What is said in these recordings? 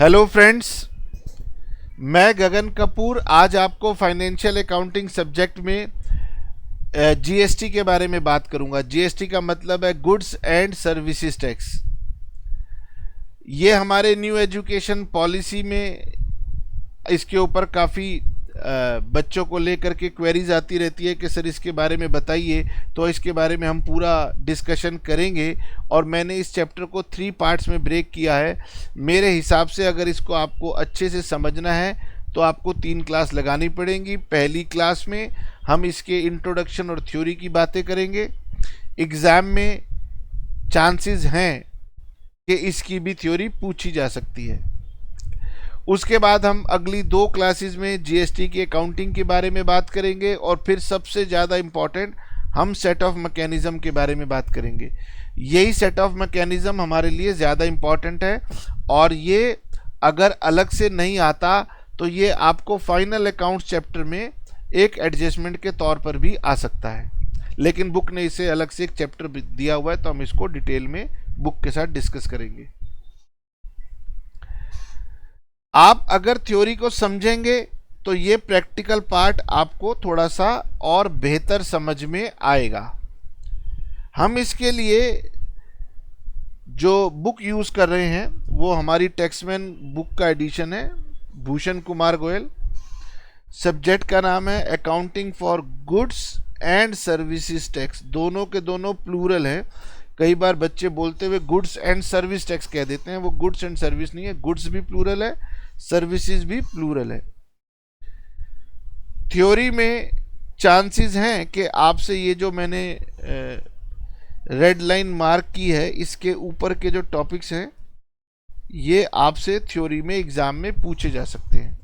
Hello friends, मैं गगन कपूर आज आपको फाइनेंशियल अकाउंटिंग सब्जेक्ट में जीएसटी के बारे में बात करूंगा। जीएसटी का मतलब है गुड्स एंड सर्विसेज टैक्स। ये हमारे न्यू एजुकेशन पॉलिसी में इसके ऊपर काफ़ी बच्चों को लेकर के क्वेरीज आती रहती है कि सर इसके बारे में बताइए। तो इसके बारे में हम पूरा डिस्कशन करेंगे और मैंने इस चैप्टर को 3 पार्ट्स में ब्रेक किया है। मेरे हिसाब से अगर इसको आपको अच्छे से समझना है तो आपको 3 क्लास लगानी पड़ेंगी। पहली क्लास में हम इसके इंट्रोडक्शन और थ्योरी की बातें करेंगे। एग्ज़ाम में चांसेस हैं कि इसकी भी थ्योरी पूछी जा सकती है। उसके बाद हम अगली 2 क्लासेस में जीएसटी की अकाउंटिंग के बारे में बात करेंगे और फिर सबसे ज़्यादा इम्पॉर्टेंट हम सेट ऑफ मैकेनिज़्म के बारे में बात करेंगे। यही सेट ऑफ मैकेनिज़्म हमारे लिए ज़्यादा इम्पॉर्टेंट है और ये अगर अलग से नहीं आता तो ये आपको फाइनल अकाउंट्स चैप्टर में एक एडजस्टमेंट के तौर पर भी आ सकता है, लेकिन बुक ने इसे अलग से एक चैप्टर दिया हुआ है तो हम इसको डिटेल में बुक के साथ डिस्कस करेंगे। आप अगर थ्योरी को समझेंगे तो ये प्रैक्टिकल पार्ट आपको थोड़ा सा और बेहतर समझ में आएगा। हम इसके लिए जो बुक यूज़ कर रहे हैं वो हमारी टैक्समैन बुक का एडिशन है, भूषण कुमार गोयल। सब्जेक्ट का नाम है accounting for goods and services tax. दोनों के दोनों प्लूरल है। कई बार बच्चे बोलते हुए गुड्स एंड सर्विस टैक्स कह देते हैं, वो गुड्स एंड सर्विस नहीं है। गुड्स भी प्लूरल है, सर्विसेज भी प्लूरल है। थ्योरी में चांसेस हैं कि आपसे ये जो मैंने रेड लाइन मार्क की है इसके ऊपर के जो टॉपिक्स हैं ये आपसे थ्योरी में एग्जाम में पूछे जा सकते हैं।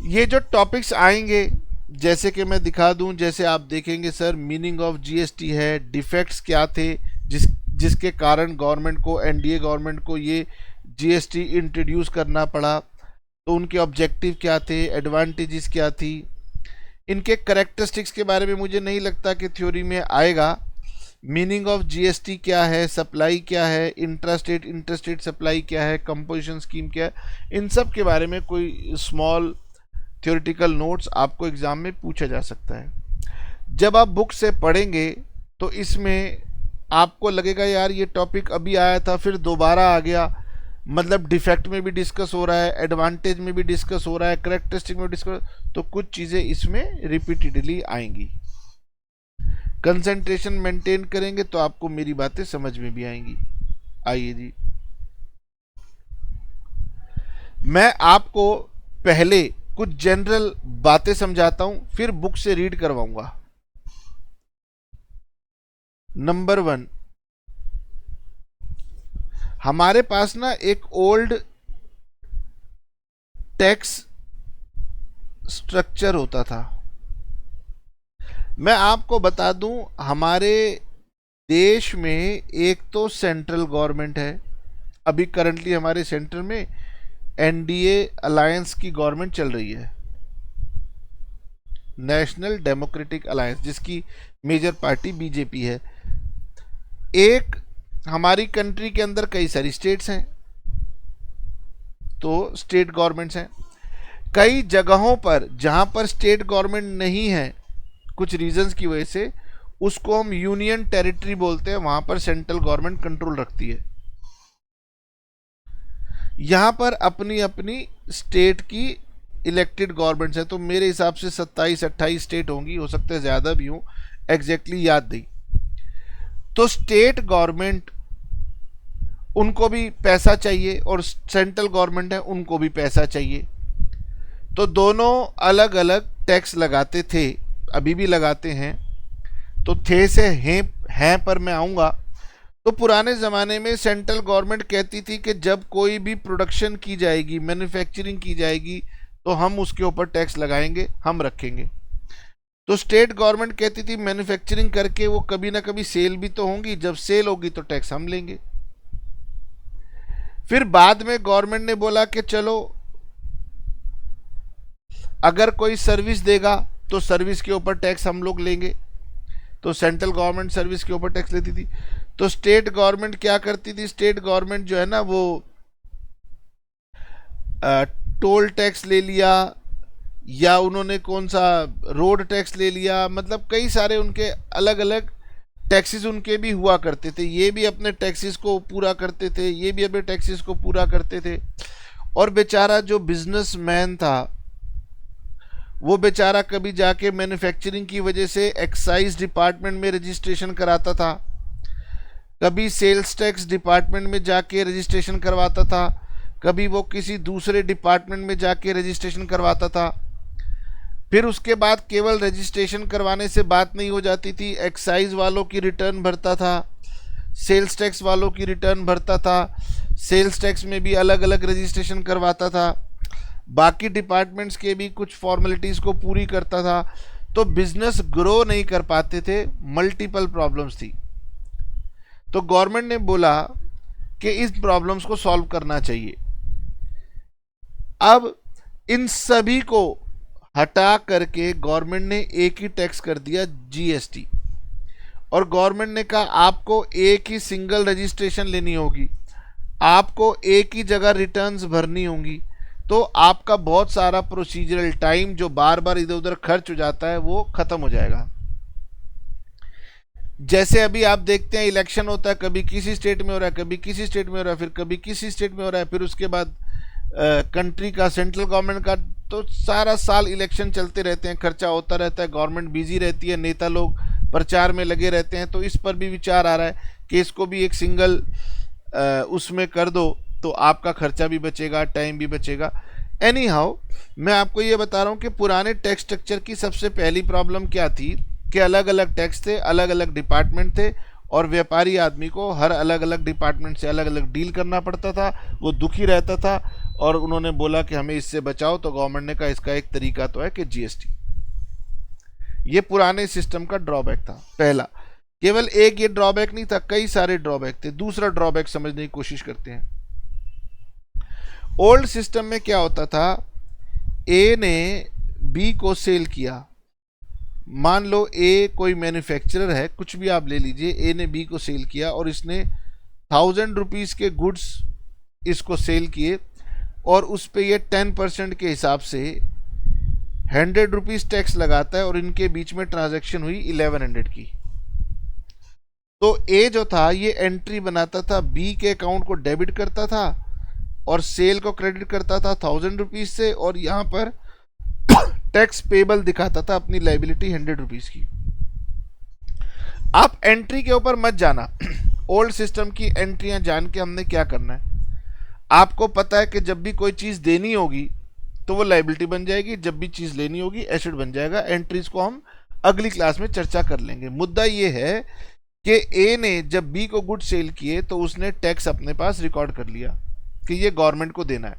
ये जो टॉपिक्स आएंगे जैसे कि मैं दिखा दूं, जैसे आप देखेंगे सर मीनिंग ऑफ जीएसटी है, डिफेक्ट्स क्या थे जिसके कारण गवर्नमेंट को, एनडीए गवर्नमेंट को ये जीएसटी इंट्रोड्यूस करना पड़ा, तो उनके ऑब्जेक्टिव क्या थे, एडवांटेजेस क्या थी। इनके करेक्टरिस्टिक्स के बारे में मुझे नहीं लगता कि थ्योरी में आएगा। मीनिंग ऑफ जीएसटी क्या है, सप्लाई क्या है, इंट्रास्टेट सप्लाई क्या है, कंपोजिशन स्कीम क्या है, इन सब के बारे में कोई स्मॉल थ्योरेटिकल नोट्स आपको एग्जाम में पूछा जा सकता है। जब आप बुक से पढ़ेंगे तो इसमें आपको लगेगा यार ये टॉपिक अभी आया था फिर दोबारा आ गया, मतलब डिफेक्ट में भी डिस्कस हो रहा है, एडवांटेज में भी डिस्कस हो रहा है, करेक्टरिस्टिक में डिस्कस, तो कुछ चीज़ें इसमें रिपीटेडली आएंगी। कंसंट्रेशन मेंटेन करेंगे तो आपको मेरी बातें समझ में भी आएंगी। आइए जी, मैं आपको पहले कुछ जनरल बातें समझाता हूं, फिर बुक से रीड करवाऊंगा। नंबर 1, हमारे पास ना एक ओल्ड टैक्स स्ट्रक्चर होता था। मैं आपको बता दूं, हमारे देश में एक तो सेंट्रल गवर्नमेंट है, अभी करंटली हमारे सेंटर में एनडीए अलायंस की गवर्नमेंट चल रही है, नेशनल डेमोक्रेटिक अलायंस, जिसकी मेजर पार्टी बीजेपी है। एक हमारी कंट्री के अंदर कई सारी स्टेट्स हैं, तो स्टेट गवर्नमेंट्स हैं। कई जगहों पर जहां पर स्टेट गवर्नमेंट नहीं है कुछ रीजंस की वजह से, उसको हम यूनियन टेरिटरी बोलते हैं, वहां पर सेंट्रल गवर्नमेंट कंट्रोल रखती है। यहां पर अपनी अपनी स्टेट की इलेक्टेड गवर्नमेंट्स है, तो मेरे हिसाब से 27-28 स्टेट होंगी, हो सकता है ज़्यादा भी हो, एग्जैक्टली याद नहीं। तो स्टेट गवर्नमेंट, उनको भी पैसा चाहिए और सेंट्रल गवर्नमेंट है उनको भी पैसा चाहिए, तो दोनों अलग अलग टैक्स लगाते थे, अभी भी लगाते हैं। तो थे से हैं पर मैं आऊँगा। तो पुराने ज़माने में सेंट्रल गवर्नमेंट कहती थी कि जब कोई भी प्रोडक्शन की जाएगी, मैन्युफैक्चरिंग की जाएगी, तो हम उसके ऊपर टैक्स लगाएंगे, हम रखेंगे। तो स्टेट गवर्नमेंट कहती थी मैन्युफैक्चरिंग करके वो कभी ना कभी सेल भी तो होंगी, जब सेल होगी तो टैक्स हम लेंगे। फिर बाद में गवर्नमेंट ने बोला कि चलो अगर कोई सर्विस देगा तो सर्विस के ऊपर टैक्स हम लोग लेंगे, तो सेंट्रल गवर्नमेंट सर्विस के ऊपर टैक्स लेती थी। तो स्टेट गवर्नमेंट क्या करती थी, स्टेट गवर्नमेंट जो है ना वो टोल टैक्स ले लिया, या उन्होंने कौन सा रोड टैक्स ले लिया, मतलब कई सारे उनके अलग अलग टैक्सेस उनके भी हुआ करते थे। ये भी अपने टैक्सेस को पूरा करते थे, ये भी अपने टैक्सेस को पूरा करते थे। और बेचारा जो बिजनेसमैन था वो बेचारा कभी जाके मैन्युफैक्चरिंग की वजह से एक्साइज डिपार्टमेंट में रजिस्ट्रेशन कराता था, कभी सेल्स टैक्स डिपार्टमेंट में जाके रजिस्ट्रेशन करवाता था, कभी वो किसी दूसरे डिपार्टमेंट में जाके रजिस्ट्रेशन करवाता था। फिर उसके बाद केवल रजिस्ट्रेशन करवाने से बात नहीं हो जाती थी, एक्साइज वालों की रिटर्न भरता था, सेल्स टैक्स वालों की रिटर्न भरता था, सेल्स टैक्स में भी अलग अलग रजिस्ट्रेशन करवाता था, बाकी डिपार्टमेंट्स के भी कुछ फॉर्मेलिटीज़ को पूरी करता था। तो बिजनेस ग्रो नहीं कर पाते थे, मल्टीपल प्रॉब्लम्स थी। तो गवर्नमेंट ने बोला कि इस प्रॉब्लम्स को सॉल्व करना चाहिए। अब इन सभी को हटा करके गवर्नमेंट ने एक ही टैक्स कर दिया, जीएसटी। और गवर्नमेंट ने कहा आपको एक ही सिंगल रजिस्ट्रेशन लेनी होगी, आपको एक ही जगह रिटर्न्स भरनी होंगी, तो आपका बहुत सारा प्रोसीजरल टाइम जो बार बार इधर उधर खर्च हो जाता है वो खत्म हो जाएगा। जैसे अभी आप देखते हैं इलेक्शन होता है, कभी किसी स्टेट में हो रहा है, कभी किसी स्टेट में हो रहा है, फिर कभी किसी स्टेट में हो रहा है, फिर उसके बाद कंट्री का, सेंट्रल गवर्नमेंट का, तो सारा साल इलेक्शन चलते रहते हैं, खर्चा होता रहता है, गवर्नमेंट बिजी रहती है, नेता लोग प्रचार में लगे रहते हैं। तो इस पर भी विचार आ रहा है कि इसको भी एक सिंगल उसमें कर दो, तो आपका खर्चा भी बचेगा, टाइम भी बचेगा। एनी हाउ, मैं आपको ये बता रहा हूँ कि पुराने टैक्स स्ट्रक्चर की सबसे पहली प्रॉब्लम क्या थी कि अलग अलग टैक्स थे, अलग अलग डिपार्टमेंट थे, और व्यापारी आदमी को हर अलग अलग डिपार्टमेंट से अलग अलग डील करना पड़ता था, वो दुखी रहता था। और उन्होंने बोला कि हमें इससे बचाओ, तो गवर्नमेंट ने कहा इसका एक तरीका तो है कि जीएसटी। ये पुराने सिस्टम का ड्रॉबैक था पहला। केवल एक ये ड्रॉबैक नहीं था, कई सारे ड्रॉबैक थे। दूसरा ड्रॉबैक समझने की कोशिश करते हैं। ओल्ड सिस्टम में क्या होता था, ए ने बी को सेल किया, मान लो ए कोई मैन्युफैक्चरर है, कुछ भी आप ले लीजिए, ए ने बी को सेल किया और इसने 1000 रुपीज़ के गुड्स इसको सेल किए, और उस पे ये 10% के हिसाब से 100 रुपीज़ टैक्स लगाता है, और इनके बीच में ट्रांजैक्शन हुई 1100 की। तो ए जो था ये एंट्री बनाता था, बी के अकाउंट को डेबिट करता था और सेल को क्रेडिट करता था 1000 रुपीज़ से, और यहाँ पर टैक्स पेबल दिखाता था अपनी लाइबिलिटी 100 रुपीज़ की। आप एंट्री के ऊपर मत जाना, ओल्ड सिस्टम की एंट्रियां जान के हमने क्या करना है। आपको पता है कि जब भी कोई चीज़ देनी होगी तो वो लाइबिलिटी बन जाएगी, जब भी चीज़ लेनी होगी एसेट बन जाएगा। एंट्रीज को हम अगली क्लास में चर्चा कर लेंगे। मुद्दा ये है कि ए ने जब बी को गुड सेल किए तो उसने टैक्स अपने पास रिकॉर्ड कर लिया कि ये गवर्नमेंट को देना है,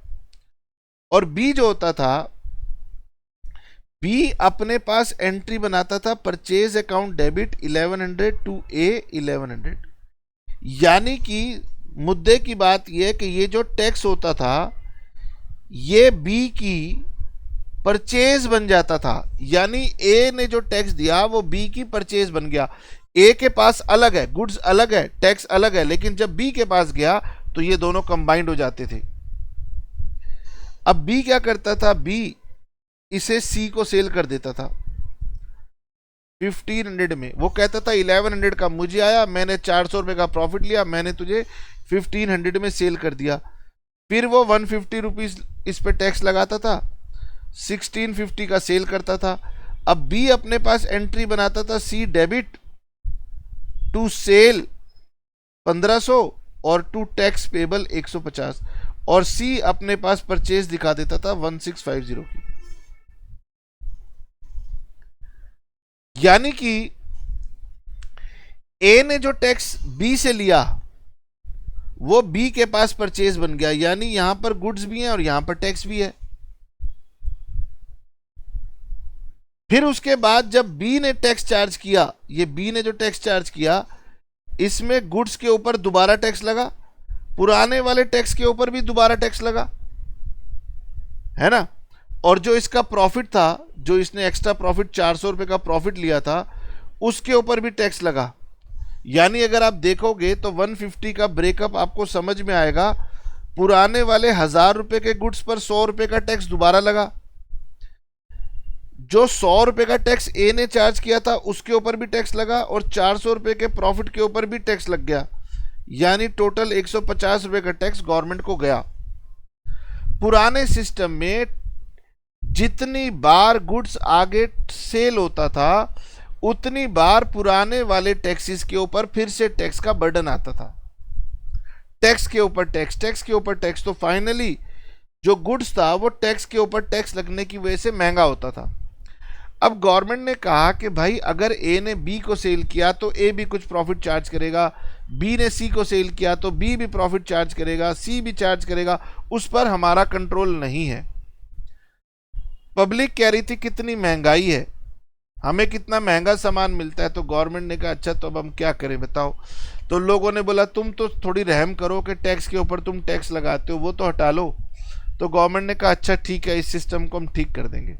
और बी जो होता था, बी अपने पास एंट्री बनाता था परचेज अकाउंट डेबिट 1100 टू ए 1100। यानी कि मुद्दे की बात यह है कि ये जो टैक्स होता था ये बी की परचेज बन जाता था, यानी ए ने जो टैक्स दिया वो बी की परचेज बन गया। ए के पास अलग है, गुड्स अलग है, टैक्स अलग है, लेकिन जब बी के पास गया तो ये दोनों कंबाइंड हो जाते थे। अब बी क्या करता था, बी इसे सी को सेल कर देता था 1500 में। वो कहता था 1100 का मुझे आया, मैंने 400 रुपये का प्रॉफिट लिया, मैंने तुझे 1500 में सेल कर दिया। फिर वो 150 रुपीज़ इस पे टैक्स लगाता था, 1650 का सेल करता था। अब बी अपने पास एंट्री बनाता था सी डेबिट टू सेल 1500 और टू टैक्स पेबल 150, और सी अपने पास परचेज दिखा देता था 1650 की। यानी कि ए ने जो टैक्स बी से लिया वो बी के पास परचेज बन गया, यानी यहां पर गुड्स भी हैं और यहां पर टैक्स भी है। फिर उसके बाद जब बी ने टैक्स चार्ज किया, ये बी ने जो टैक्स चार्ज किया इसमें गुड्स के ऊपर दोबारा टैक्स लगा, पुराने वाले टैक्स के ऊपर भी दोबारा टैक्स लगा, है ना। और जो इसका प्रॉफिट था, जो इसने एक्स्ट्रा प्रॉफिट 400 रुपये का प्रॉफिट लिया था, उसके ऊपर भी टैक्स लगा। यानी अगर आप देखोगे तो 150 का ब्रेकअप आपको समझ में आएगा। पुराने वाले 1000 रुपए के गुड्स पर 100 रुपए का टैक्स दोबारा लगा। जो 100 रुपए का टैक्स ए ने चार्ज किया था उसके ऊपर भी टैक्स लगा, और 400 रुपए के प्रॉफिट के ऊपर भी टैक्स लग गया। यानी टोटल 150 रुपए का टैक्स गवर्नमेंट को गया। पुराने सिस्टम में जितनी बार गुड्स आगे सेल होता था उतनी बार पुराने वाले टैक्सेस के ऊपर फिर से टैक्स का बर्डन आता था। टैक्स के ऊपर टैक्स, टैक्स के ऊपर टैक्स, तो फाइनली जो गुड्स था वो टैक्स के ऊपर टैक्स लगने की वजह से महंगा होता था। अब गवर्नमेंट ने कहा कि भाई अगर ए ने बी को सेल किया तो ए भी कुछ प्रॉफिट चार्ज करेगा, बी ने सी को सेल किया तो बी भी प्रॉफिट चार्ज करेगा, सी भी चार्ज करेगा, उस पर हमारा कंट्रोल नहीं है। पब्लिक कह रही थी कितनी महंगाई है, हमें कितना महंगा सामान मिलता है, तो गवर्नमेंट ने कहा अच्छा तो अब हम क्या करें बताओ। तो लोगों ने बोला तुम तो थोड़ी रहम करो कि टैक्स के ऊपर तुम टैक्स लगाते हो, वो तो हटा लो। तो गवर्नमेंट ने कहा अच्छा ठीक है, इस सिस्टम को हम ठीक कर देंगे।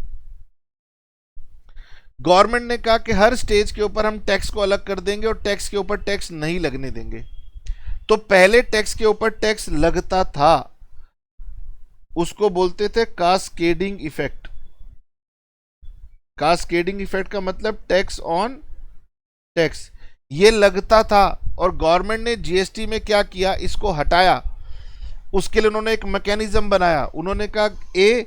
गवर्नमेंट ने कहा कि हर स्टेज के ऊपर हम टैक्स को अलग कर देंगे और टैक्स के ऊपर टैक्स नहीं लगने देंगे। तो पहले टैक्स के ऊपर टैक्स लगता था, उसको बोलते थे कास्केडिंग इफेक्ट। कास्केडिंग इफेक्ट का मतलब टैक्स ऑन टैक्स, ये लगता था। और गवर्नमेंट ने जीएसटी में क्या किया, इसको हटाया। उसके लिए उन्होंने एक मैकेनिज्म बनाया। उन्होंने कहा ए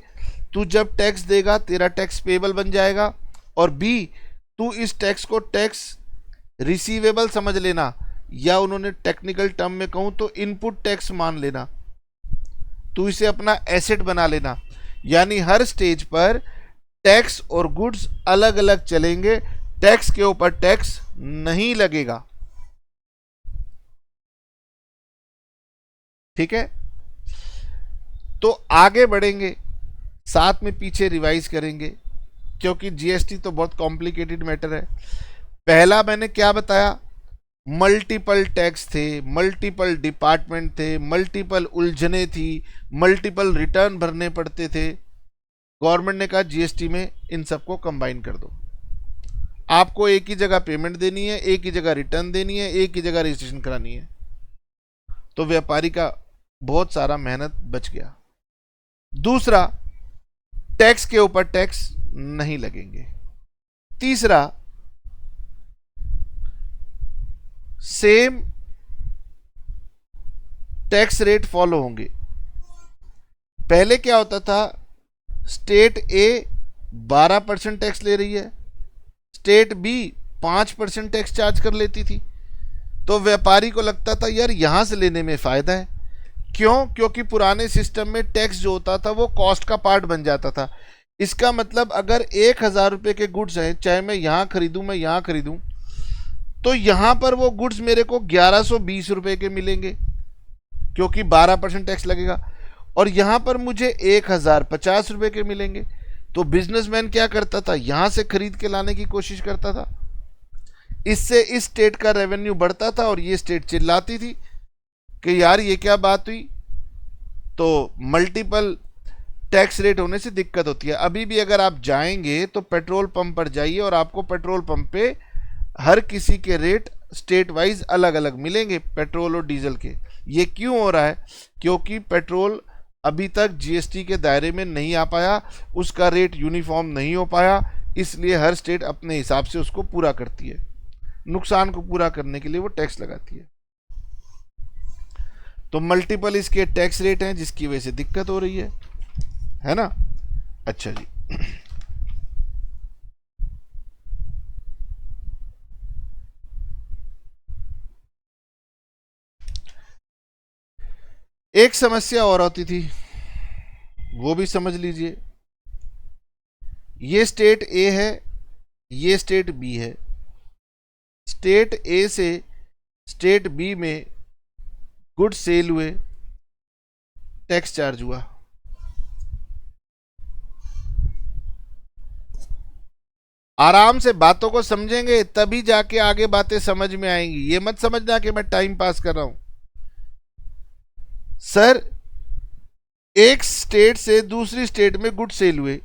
तू जब टैक्स देगा तेरा टैक्स पेबल बन जाएगा, और बी तू इस टैक्स को टैक्स रिसीवेबल समझ लेना, या उन्होंने टेक्निकल टर्म में कहूं तो इनपुट टैक्स मान लेना, तू इसे अपना एसेट बना लेना। यानी हर स्टेज पर टैक्स और गुड्स अलग अलग चलेंगे, टैक्स के ऊपर टैक्स नहीं लगेगा। ठीक है, तो आगे बढ़ेंगे, साथ में पीछे रिवाइज करेंगे, क्योंकि जीएसटी तो बहुत कॉम्प्लिकेटेड मैटर है। पहला मैंने क्या बताया, मल्टीपल टैक्स थे, मल्टीपल डिपार्टमेंट थे, मल्टीपल उलझने थी, मल्टीपल रिटर्न भरने पड़ते थे। गवर्नमेंट ने कहा जीएसटी में इन सबको कंबाइन कर दो, आपको एक ही जगह पेमेंट देनी है, एक ही जगह रिटर्न देनी है, एक ही जगह रजिस्ट्रेशन करानी है। तो व्यापारी का बहुत सारा मेहनत बच गया। दूसरा, टैक्स के ऊपर टैक्स नहीं लगेंगे। तीसरा, सेम टैक्स रेट फॉलो होंगे। पहले क्या होता था, स्टेट ए 12% टैक्स ले रही है, स्टेट बी 5% टैक्स चार्ज कर लेती थी। तो व्यापारी को लगता था यार यहां से लेने में फायदा है। क्यों? क्योंकि पुराने सिस्टम में टैक्स जो होता था वो कॉस्ट का पार्ट बन जाता था। इसका मतलब अगर 1000 रुपए के गुड्स हैं, चाहे मैं यहां खरीदूं मैं यहां खरीदूं, तो यहां पर वो गुड्स मेरे को 1120 रुपए के मिलेंगे क्योंकि 12% टैक्स लगेगा, और यहां पर मुझे 1050 रुपए के मिलेंगे। तो बिजनेसमैन क्या करता था, यहां से खरीद के लाने की कोशिश करता था। इससे इस स्टेट का रेवेन्यू बढ़ता था और ये स्टेट चिल्लाती थी कि यार ये क्या बात हुई। तो मल्टीपल टैक्स रेट होने से दिक्कत होती है। अभी भी अगर आप जाएंगे तो पेट्रोल पंप पर जाइए और आपको पेट्रोल पंप पे हर किसी के रेट स्टेट वाइज अलग अलग मिलेंगे, पेट्रोल और डीजल के। ये क्यों हो रहा है? क्योंकि पेट्रोल अभी तक जीएसटी के दायरे में नहीं आ पाया, उसका रेट यूनिफॉर्म नहीं हो पाया, इसलिए हर स्टेट अपने हिसाब से उसको पूरा करती है। नुकसान को पूरा करने के लिए वो टैक्स लगाती है। तो मल्टीपल इसके टैक्स रेट हैं जिसकी वजह से दिक्कत हो रही है ना। अच्छा जी, एक समस्या और होती थी, वो भी समझ लीजिए। ये स्टेट ए है, ये स्टेट बी है। स्टेट ए से स्टेट बी में गुड सेल हुए, टैक्स चार्ज हुआ। आराम से बातों को समझेंगे तभी जाके आगे बातें समझ में आएंगी। ये मत समझना कि मैं टाइम पास कर रहा हूं। सर, एक स्टेट से दूसरी स्टेट में गुड सेल हुए,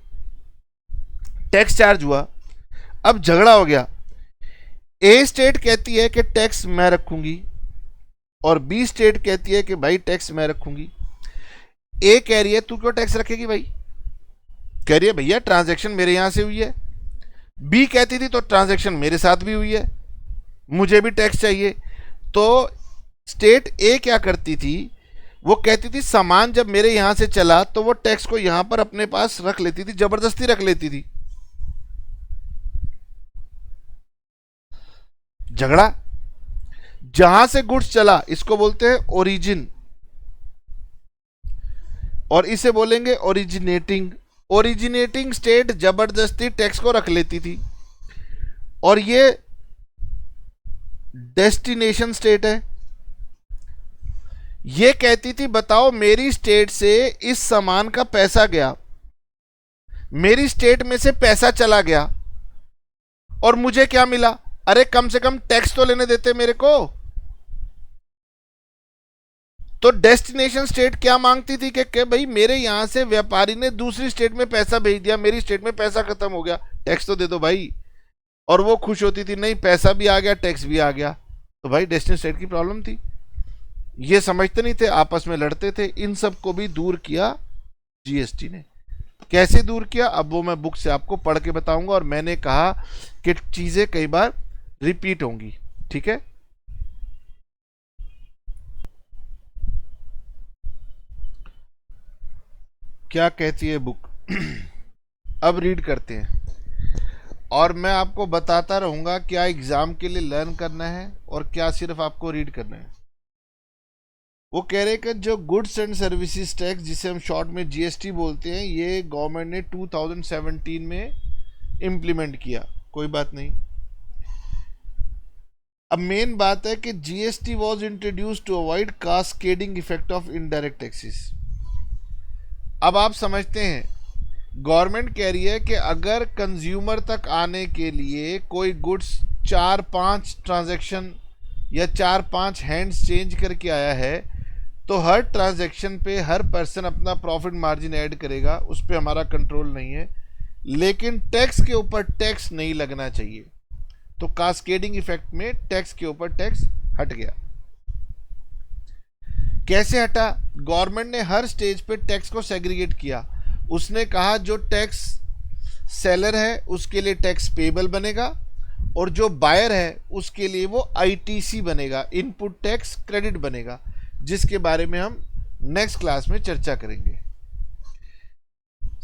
टैक्स चार्ज हुआ, अब झगड़ा हो गया। ए स्टेट कहती है कि टैक्स मैं रखूंगी और बी स्टेट कहती है कि भाई टैक्स मैं रखूंगी। ए कह रही है तू क्यों टैक्स रखेगी भाई, कह रही है भैया ट्रांजैक्शन मेरे यहां से हुई है। बी कहती थी तो ट्रांजैक्शन मेरे साथ भी हुई है, मुझे भी टैक्स चाहिए। तो स्टेट ए क्या करती थी, वो कहती थी सामान जब मेरे यहां से चला तो वो टैक्स को यहां पर अपने पास रख लेती थी, जबरदस्ती रख लेती थी। झगड़ा, जहां से गुड्स चला इसको बोलते हैं ओरिजिन और इसे बोलेंगे ओरिजिनेटिंग। ओरिजिनेटिंग स्टेट जबरदस्ती टैक्स को रख लेती थी और ये डेस्टिनेशन स्टेट है, ये कहती थी बताओ मेरी स्टेट से इस सामान का पैसा गया, मेरी स्टेट में से पैसा चला गया और मुझे क्या मिला, अरे कम से कम टैक्स तो लेने देते मेरे को। तो डेस्टिनेशन स्टेट क्या मांगती थी कि भाई मेरे यहां से व्यापारी ने दूसरी स्टेट में पैसा भेज दिया, मेरी स्टेट में पैसा खत्म हो गया, टैक्स तो दे दो भाई। और वो खुश होती थी नहीं पैसा भी आ गया टैक्स भी आ गया। तो भाई डेस्टिनेशन स्टेट की प्रॉब्लम थी, ये समझते नहीं थे, आपस में लड़ते थे। इन सब को भी दूर किया जीएसटी ने। कैसे दूर किया अब वो मैं बुक से आपको पढ़ के बताऊंगा, और मैंने कहा कि चीजें कई बार रिपीट होंगी, ठीक है। क्या कहती है बुक अब रीड करते हैं और मैं आपको बताता रहूंगा क्या एग्जाम के लिए लर्न करना है और क्या सिर्फ आपको रीड करना है। वो कह रहे कि जो गुड्स एंड सर्विसेज टैक्स जिसे हम शॉर्ट में जीएसटी बोलते हैं, ये गवर्नमेंट ने 2017 में इम्प्लीमेंट किया, कोई बात नहीं। अब मेन बात है कि GST was introduced to avoid cascading effect of indirect taxes. अब आप समझते हैं गवर्नमेंट कह रही है कि अगर कंज्यूमर तक आने के लिए कोई गुड्स 4-5 ट्रांजैक्शन या 4-5 हैंड्स चेंज करके आया है तो हर ट्रांजैक्शन पे हर पर्सन अपना प्रॉफिट मार्जिन ऐड करेगा, उस पर हमारा कंट्रोल नहीं है। लेकिन टैक्स के ऊपर टैक्स नहीं लगना चाहिए, तो कास्केडिंग इफेक्ट में टैक्स के ऊपर टैक्स हट गया। कैसे हटा, गवर्नमेंट ने हर स्टेज पे टैक्स को सेग्रीगेट किया। उसने कहा जो टैक्स सेलर है उसके लिए टैक्स पेबल बनेगा और जो बायर है उसके लिए वो आईटीसी बनेगा, इनपुट टैक्स क्रेडिट बनेगा, जिसके बारे में हम नेक्स्ट क्लास में चर्चा करेंगे।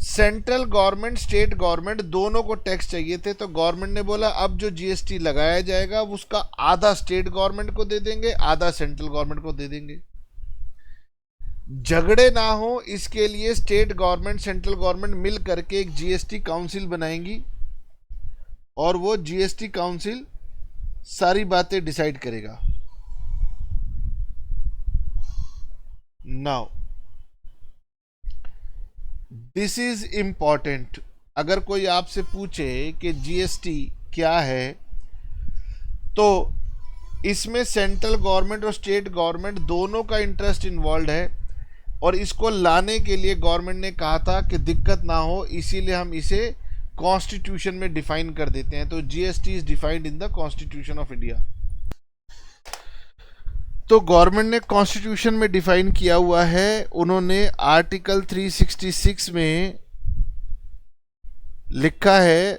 सेंट्रल गवर्नमेंट स्टेट गवर्नमेंट दोनों को टैक्स चाहिए थे, तो गवर्नमेंट ने बोला अब जो जीएसटी लगाया जाएगा उसका आधा स्टेट गवर्नमेंट को दे देंगे, आधा सेंट्रल गवर्नमेंट को दे देंगे। झगड़े ना हो इसके लिए स्टेट गवर्नमेंट सेंट्रल गवर्नमेंट मिल करके एक जीएसटी काउंसिल बनाएंगी और वो जीएसटी काउंसिल सारी बातें डिसाइड करेगा। नाउ दिस इज इंपॉर्टेंट, अगर कोई आपसे पूछे कि जीएसटी क्या है तो इसमें सेंट्रल गवर्नमेंट और स्टेट गवर्नमेंट दोनों का इंटरेस्ट इन्वॉल्व है, और इसको लाने के लिए गवर्नमेंट ने कहा था कि दिक्कत ना हो, इसीलिए हम इसे कॉन्स्टिट्यूशन में डिफाइन कर देते हैं। तो GST is defined in the constitution of India. तो गवर्नमेंट ने कॉन्स्टिट्यूशन में डिफाइन किया हुआ है, उन्होंने आर्टिकल 366 में लिखा है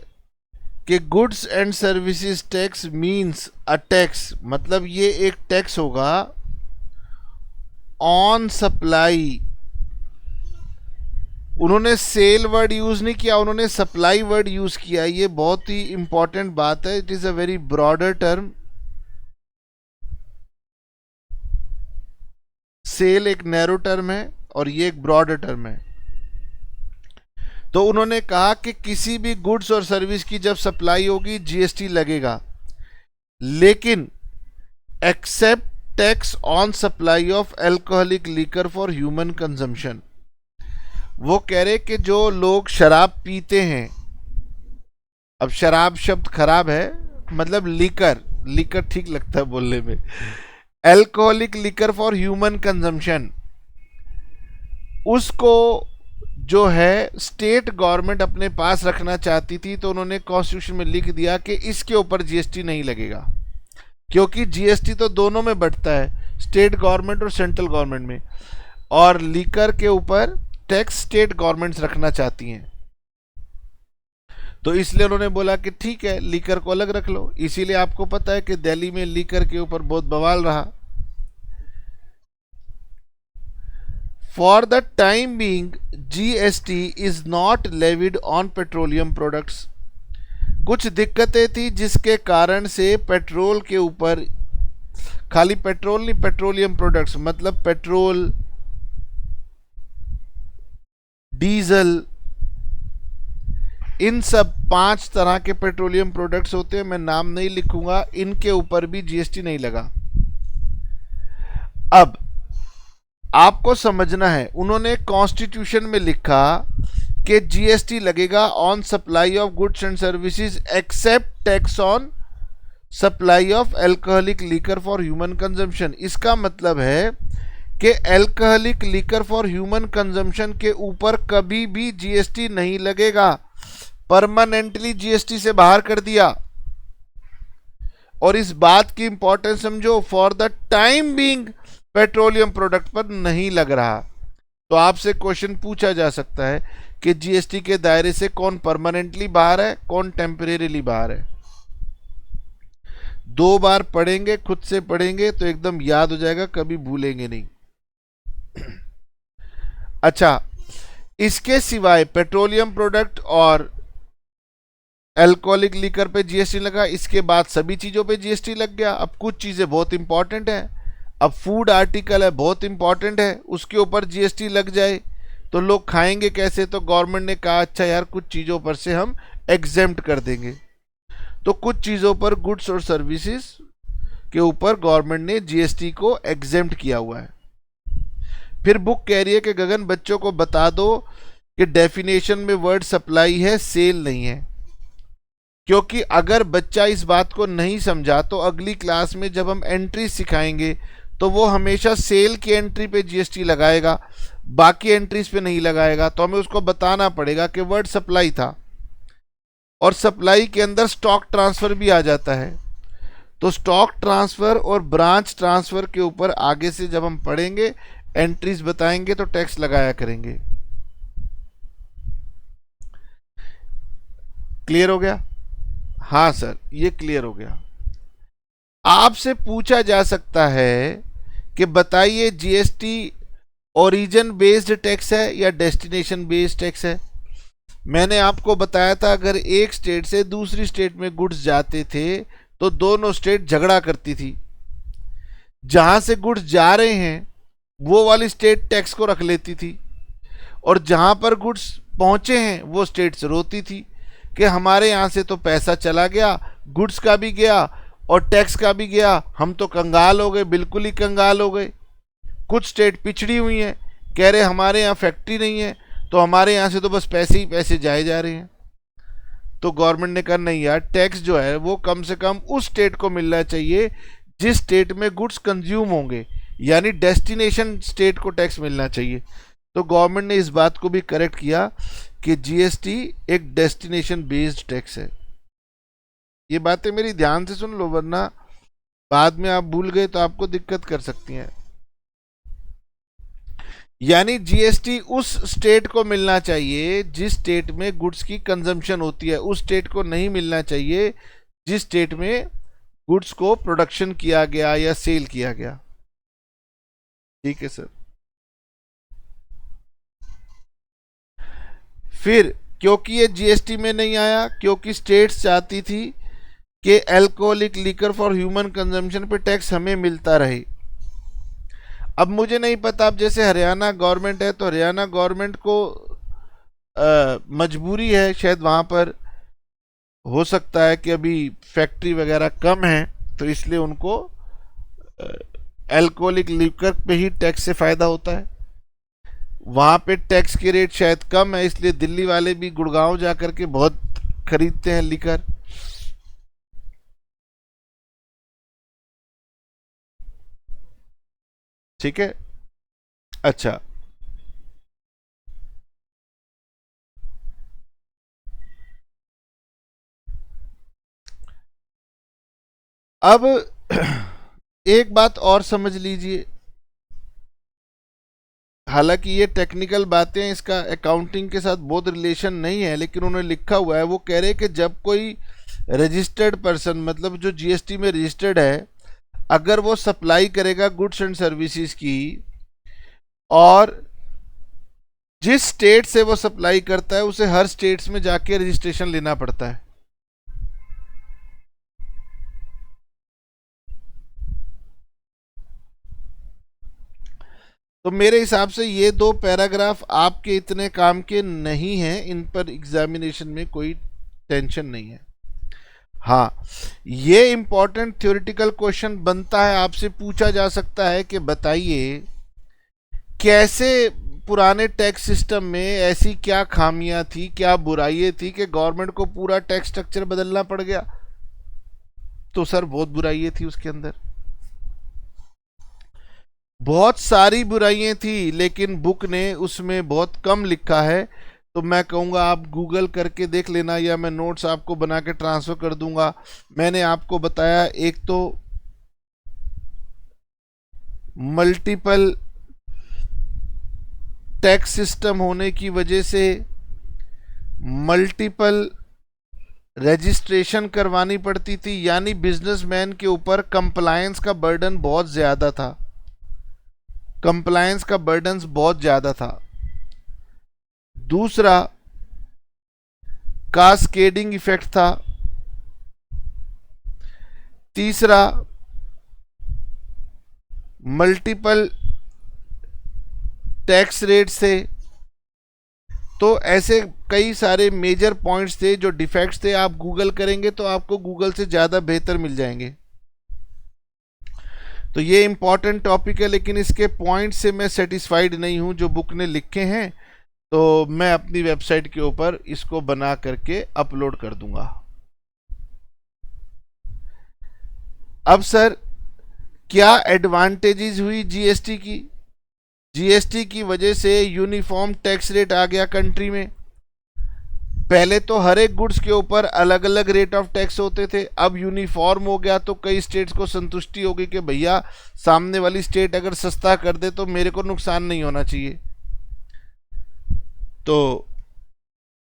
कि goods and services tax means a tax, मतलब ये एक टैक्स होगा ऑन सप्लाई। उन्होंने सेल वर्ड यूज नहीं किया, उन्होंने सप्लाई वर्ड यूज किया। ये बहुत ही इंपॉर्टेंट बात है, it is a very broader term. Sale एक नैरो टर्म है और ये एक ब्रॉडर टर्म है। तो उन्होंने कहा कि किसी भी गुड्स और सर्विस की जब सप्लाई होगी जीएसटी लगेगा, लेकिन except tax on supply of alcoholic liquor for human consumption. वो कह रहे कि जो लोग शराब पीते हैं, अब शराब शब्द खराब है, मतलब लिकर, लिकर ठीक लगता है बोलने में, alcoholic liquor for human consumption, उसको जो है स्टेट गवर्नमेंट अपने पास रखना चाहती थी, तो उन्होंने कॉन्स्टिट्यूशन में लिख दिया कि इसके ऊपर जीएसटी नहीं लगेगा, क्योंकि जीएसटी तो दोनों में बढ़ता है, स्टेट गवर्नमेंट और सेंट्रल गवर्नमेंट में, और लीकर के ऊपर टैक्स स्टेट गवर्नमेंट्स रखना चाहती हैं। तो इसलिए उन्होंने बोला कि ठीक है, लीकर को अलग रख लो। इसीलिए आपको पता है कि दिल्ली में लीकर के ऊपर बहुत बवाल रहा। For the time being GST is not levied on petroleum products. कुछ दिक्कतें थी जिसके कारण से पेट्रोल के ऊपर, खाली पेट्रोल नहीं, पेट्रोलियम प्रोडक्ट्स मतलब पेट्रोल, डीजल, इन सब 5 तरह के पेट्रोलियम प्रोडक्ट्स होते हैं, मैं नाम नहीं लिखूंगा, इनके ऊपर भी जीएसटी नहीं लगा। अब आपको समझना है, उन्होंने कॉन्स्टिट्यूशन में लिखा कि जीएसटी लगेगा on supply of goods and services except tax on supply of alcoholic liquor for human consumption. इसका मतलब है कि alcoholic liquor for human consumption के ऊपर कभी भी जीएसटी नहीं लगेगा, परमानेंटली जीएसटी से बाहर कर दिया। और इस बात की इंपॉर्टेंस समझो, for the time being petroleum product पर नहीं लग रहा। तो आपसे क्वेश्चन पूछा जा सकता है कि जीएसटी के दायरे से कौन परमानेंटली बाहर है, कौन टेम्परेरीली बाहर है। 2 बार पढ़ेंगे, खुद से पढ़ेंगे तो एकदम याद हो जाएगा, कभी भूलेंगे नहीं। अच्छा, इसके सिवाय पेट्रोलियम प्रोडक्ट और अल्कोहलिक लीकर पे जीएसटी लगा, इसके बाद सभी चीजों पे जीएसटी लग गया। अब कुछ चीजें बहुत इंपॉर्टेंट है, अब फूड आर्टिकल है, बहुत इंपॉर्टेंट है, उसके ऊपर जीएसटी लग जाए तो लोग खाएंगे कैसे? तो गवर्नमेंट ने कहा अच्छा यार, कुछ चीजों पर से हम एग्जेम्प्ट कर देंगे। तो कुछ चीजों पर, गुड्स और सर्विसेज के ऊपर गवर्नमेंट ने जीएसटी को एग्जेम्प्ट किया हुआ है। फिर बुक कह रही है कि गगन बच्चों को बता दो कि डेफिनेशन में वर्ड सप्लाई है, सेल नहीं है। क्योंकि अगर बच्चा इस बात को नहीं समझा तो अगली क्लास में जब हम एंट्री सिखाएंगे तो वो हमेशा सेल की एंट्री पे जीएसटी लगाएगा, बाकी एंट्रीज पे नहीं लगाएगा। तो हमें उसको बताना पड़ेगा कि वर्ड सप्लाई था, और सप्लाई के अंदर स्टॉक ट्रांसफर भी आ जाता है। तो स्टॉक ट्रांसफर और ब्रांच ट्रांसफर के ऊपर आगे से जब हम पढ़ेंगे, एंट्रीज बताएंगे तो टैक्स लगाया करेंगे। क्लियर हो गया? हाँ सर, ये क्लियर हो गया। आपसे पूछा जा सकता है कि बताइए जीएसटी ओरिजिन बेस्ड टैक्स है या डेस्टिनेशन बेस्ड टैक्स है? मैंने आपको बताया था, अगर एक स्टेट से दूसरी स्टेट में गुड्स जाते थे तो दोनों स्टेट झगड़ा करती थी। जहां से गुड्स जा रहे हैं वो वाली स्टेट टैक्स को रख लेती थी, और जहां पर गुड्स पहुंचे हैं वो स्टेट से रोती थी कि हमारे यहां से तो पैसा चला गया, गुड्स का भी गया और टैक्स का भी गया, हम तो कंगाल हो गए, बिल्कुल ही कंगाल हो गए। कुछ स्टेट पिछड़ी हुई हैं, कह रहे हमारे यहाँ फैक्ट्री नहीं है, तो हमारे यहाँ से तो बस पैसे ही पैसे जाए जा रहे हैं। तो गवर्नमेंट ने कहा नहीं यार, टैक्स जो है वो कम से कम उस स्टेट को मिलना चाहिए जिस स्टेट में गुड्स कंज्यूम होंगे, यानी डेस्टिनेशन स्टेट को टैक्स मिलना चाहिए। तो गवर्नमेंट ने इस बात को भी करेक्ट किया कि जीएसटी एक डेस्टिनेशन बेस्ड टैक्स है। ये बातें मेरी ध्यान से सुन लो, वरना बाद में आप भूल गए तो आपको दिक्कत कर सकती हैं। यानी जीएसटी उस स्टेट को मिलना चाहिए जिस स्टेट में गुड्स की कंजम्पशन होती है, उस स्टेट को नहीं मिलना चाहिए जिस स्टेट में गुड्स को प्रोडक्शन किया गया या सेल किया गया। ठीक है सर। फिर क्योंकि ये जीएसटी में नहीं आया, क्योंकि स्टेट्स चाहती थी कि alcoholic liquor for human consumption पे टैक्स हमें मिलता रहे। अब मुझे नहीं पता, अब जैसे हरियाणा गवर्नमेंट है तो हरियाणा गवर्नमेंट को मजबूरी है, शायद वहाँ पर हो सकता है कि अभी फैक्ट्री वगैरह कम है, तो इसलिए उनको अल्कोहलिक लिकर पे ही टैक्स से फ़ायदा होता है। वहाँ पे टैक्स की रेट शायद कम है, इसलिए दिल्ली वाले भी गुड़गांव जा कर के बहुत खरीदते हैं लिकर। ठीक है। अच्छा, अब एक बात और समझ लीजिए, हालांकि ये टेक्निकल बातें, इसका अकाउंटिंग के साथ बहुत रिलेशन नहीं है, लेकिन उन्होंने लिखा हुआ है, वो कह रहे हैं कि जब कोई रजिस्टर्ड पर्सन, मतलब जो जीएसटी में रजिस्टर्ड है, अगर वो सप्लाई करेगा गुड्स एंड सर्विसेज की, और जिस स्टेट से वो सप्लाई करता है उसे हर स्टेट्स में जाके रजिस्ट्रेशन लेना पड़ता है। तो मेरे हिसाब से ये दो पैराग्राफ आपके इतने काम के नहीं हैं, इन पर एग्जामिनेशन में कोई टेंशन नहीं है। हाँ, ये इंपॉर्टेंट थ्योरेटिकल क्वेश्चन बनता है, आपसे पूछा जा सकता है कि बताइए कैसे पुराने टैक्स सिस्टम में ऐसी क्या खामियां थी, क्या बुराइयां थी कि गवर्नमेंट को पूरा टैक्स स्ट्रक्चर बदलना पड़ गया। तो सर बहुत बुराइयां थी उसके अंदर, बहुत सारी बुराइयां थी, लेकिन बुक ने उसमें बहुत कम लिखा है। तो मैं कहूँगा आप गूगल करके देख लेना, या मैं नोट्स आपको बना के ट्रांसफ़र कर दूंगा। मैंने आपको बताया, एक तो मल्टीपल टैक्स सिस्टम होने की वजह से मल्टीपल रजिस्ट्रेशन करवानी पड़ती थी, यानी बिजनेसमैन के ऊपर कंप्लायंस का बर्डन बहुत ज़्यादा था, कंप्लायंस का बर्डन बहुत ज़्यादा था। दूसरा, कास्केडिंग इफेक्ट था। तीसरा, मल्टीपल टैक्स रेट से। तो ऐसे कई सारे मेजर पॉइंट्स थे जो डिफेक्ट्स थे। आप गूगल करेंगे तो आपको गूगल से ज़्यादा बेहतर मिल जाएंगे। तो ये इंपॉर्टेंट टॉपिक है, लेकिन इसके पॉइंट से मैं सेटिस्फाइड नहीं हूं जो बुक ने लिखे हैं, तो मैं अपनी वेबसाइट के ऊपर इसको बना करके अपलोड कर दूंगा। अब सर, क्या एडवांटेजेस हुई जीएसटी की? जीएसटी की वजह से यूनिफॉर्म टैक्स रेट आ गया कंट्री में। पहले तो हर एक गुड्स के ऊपर अलग अलग रेट ऑफ टैक्स होते थे, अब यूनिफॉर्म हो गया, तो कई स्टेट्स को संतुष्टि होगी कि भैया सामने वाली स्टेट अगर सस्ता कर दे तो मेरे को नुकसान नहीं होना चाहिए। तो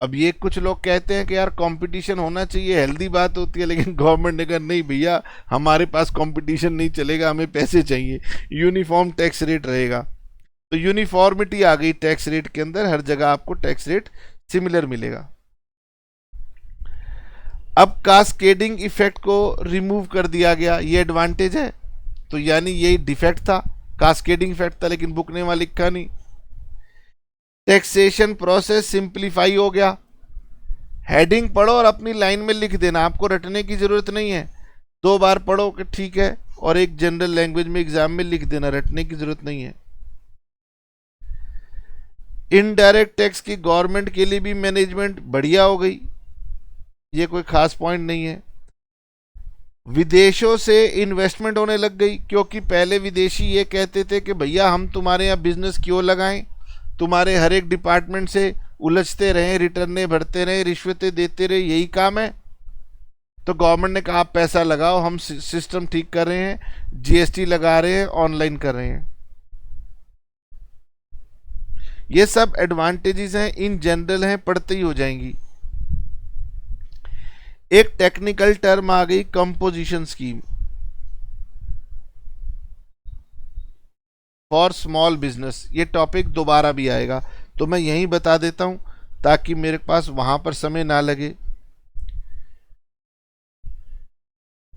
अब ये कुछ लोग कहते हैं कि यार कंपटीशन होना चाहिए, हेल्दी बात होती है, लेकिन गवर्नमेंट ने कहा नहीं भैया, हमारे पास कंपटीशन नहीं चलेगा, हमें पैसे चाहिए, यूनिफॉर्म टैक्स रेट रहेगा। तो यूनिफॉर्मिटी आ गई टैक्स रेट के अंदर, हर जगह आपको टैक्स रेट सिमिलर मिलेगा। अब कास्केडिंग इफेक्ट को रिमूव कर दिया गया, ये एडवांटेज है। तो यानी यही डिफेक्ट था, कास्केडिंग इफेक्ट था, लेकिन बुक ने वहां लिखा नहीं। टैक्सेशन प्रोसेस सिंप्लीफाई हो गया। हेडिंग पढ़ो और अपनी लाइन में लिख देना, आपको रटने की जरूरत नहीं है। 2 बार पढ़ो कि ठीक है, और एक जनरल लैंग्वेज में एग्जाम में लिख देना, रटने की जरूरत नहीं है। इनडायरेक्ट टैक्स की गवर्नमेंट के लिए भी मैनेजमेंट बढ़िया हो गई, ये कोई खास पॉइंट नहीं है। विदेशों से इन्वेस्टमेंट होने लग गई, क्योंकि पहले विदेशी ये कहते थे कि भैया हम तुम्हारे यहाँ बिजनेस क्यों लगाएं, तुम्हारे हर एक डिपार्टमेंट से उलझते रहें, रिटर्नें भरते रहें, रिश्वतें देते रहे, यही काम है। तो गवर्नमेंट ने कहा आप पैसा लगाओ, हम सिस्टम ठीक कर रहे हैं, जीएसटी लगा रहे हैं, ऑनलाइन कर रहे हैं। ये सब एडवांटेजेस हैं, इन जनरल हैं, पढ़ते ही हो जाएंगी। एक टेक्निकल टर्म आ गई, composition scheme for small business. ये टॉपिक दोबारा भी आएगा, तो मैं यहीं बता देता हूं ताकि मेरे पास वहां पर समय ना लगे।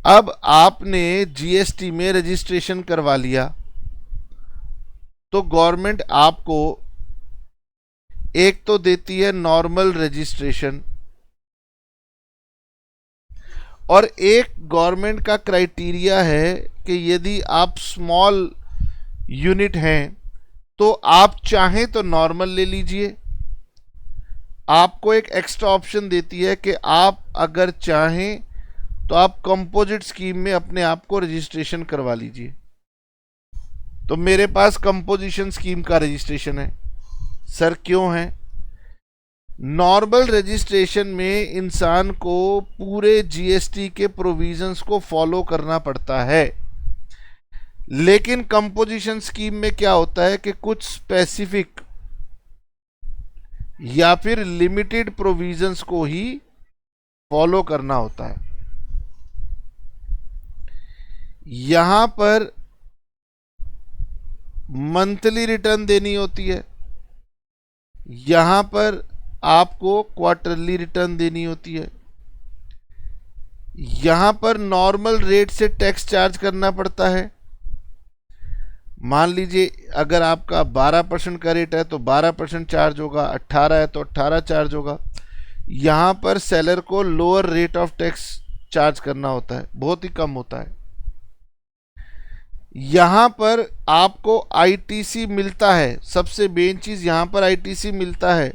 अब आपने जीएसटी में रजिस्ट्रेशन करवा लिया, तो गवर्नमेंट आपको एक तो देती है नॉर्मल रजिस्ट्रेशन, और एक गवर्नमेंट का क्राइटेरिया है कि यदि आप स्मॉल यूनिट हैं तो आप चाहें तो नॉर्मल ले लीजिए। आपको एक एक्स्ट्रा ऑप्शन देती है कि आप अगर चाहें तो आप कंपोजिट स्कीम में अपने आप को रजिस्ट्रेशन करवा लीजिए। तो मेरे पास कंपोजिशन स्कीम का रजिस्ट्रेशन है। सर क्यों है? नॉर्मल रजिस्ट्रेशन में इंसान को पूरे जीएसटी के प्रोविजंस को फॉलो करना पड़ता है, लेकिन कंपोजिशन स्कीम में क्या होता है कि कुछ स्पेसिफिक या फिर लिमिटेड प्रोविजंस को ही फॉलो करना होता है। यहां पर मंथली रिटर्न देनी होती है, यहां पर आपको क्वार्टरली रिटर्न देनी होती है, यहां पर नॉर्मल रेट से टैक्स चार्ज करना पड़ता है। मान लीजिए अगर आपका 12% का रेट है तो 12% चार्ज होगा, 18 है तो 18 चार्ज होगा। यहां पर सेलर को lower rate of tax charge करना होता है, बहुत ही कम होता है। यहां पर आपको आईटीसी मिलता है, सबसे मेन चीज यहां पर आईटीसी मिलता है,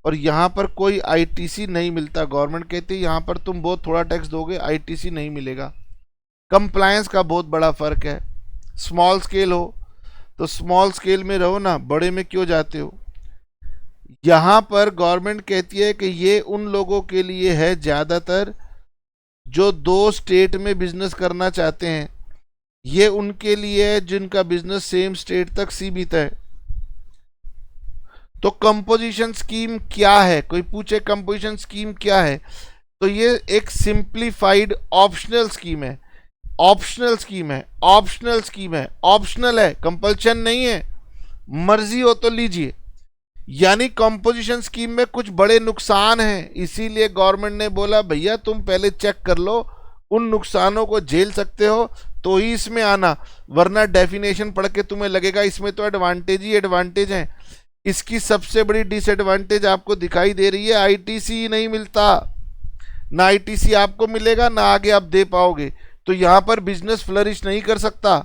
और यहां पर कोई आईटीसी नहीं मिलता। गवर्नमेंट कहती है यहां पर तुम बहुत थोड़ा टैक्स दोगे, आईटीसी नहीं मिलेगा। कंप्लायंस का बहुत बड़ा फर्क है। स्मॉल स्केल हो तो स्मॉल स्केल में रहो ना, बड़े में क्यों जाते हो। यहां पर गवर्नमेंट कहती है कि ये उन लोगों के लिए है ज्यादातर जो 2 स्टेट में बिजनेस करना चाहते हैं, ये उनके लिए है जिनका बिजनेस सेम स्टेट तक सीमित है। तो कंपोजिशन स्कीम क्या है, कोई पूछे कंपोजिशन स्कीम क्या है, तो ये एक सिंप्लीफाइड ऑप्शनल स्कीम है। ऑप्शनल स्कीम है, ऑप्शनल स्कीम है, ऑप्शनल है, कंपल्शन नहीं है, मर्जी हो तो लीजिए। यानी कंपोजिशन स्कीम में कुछ बड़े नुकसान हैं, इसीलिए गवर्नमेंट ने बोला भैया तुम पहले चेक कर लो, उन नुकसानों को झेल सकते हो तो ही इसमें आना, वरना डेफिनेशन पढ़ के तुम्हें लगेगा इसमें तो एडवांटेज ही एडवांटेज है। इसकी सबसे बड़ी डिसएडवांटेज आपको दिखाई दे रही है, आईटीसी ही नहीं मिलता। ना आईटीसी आपको मिलेगा ना आगे आप दे पाओगे, तो यहां पर बिजनेस फ्लरिश नहीं कर सकता।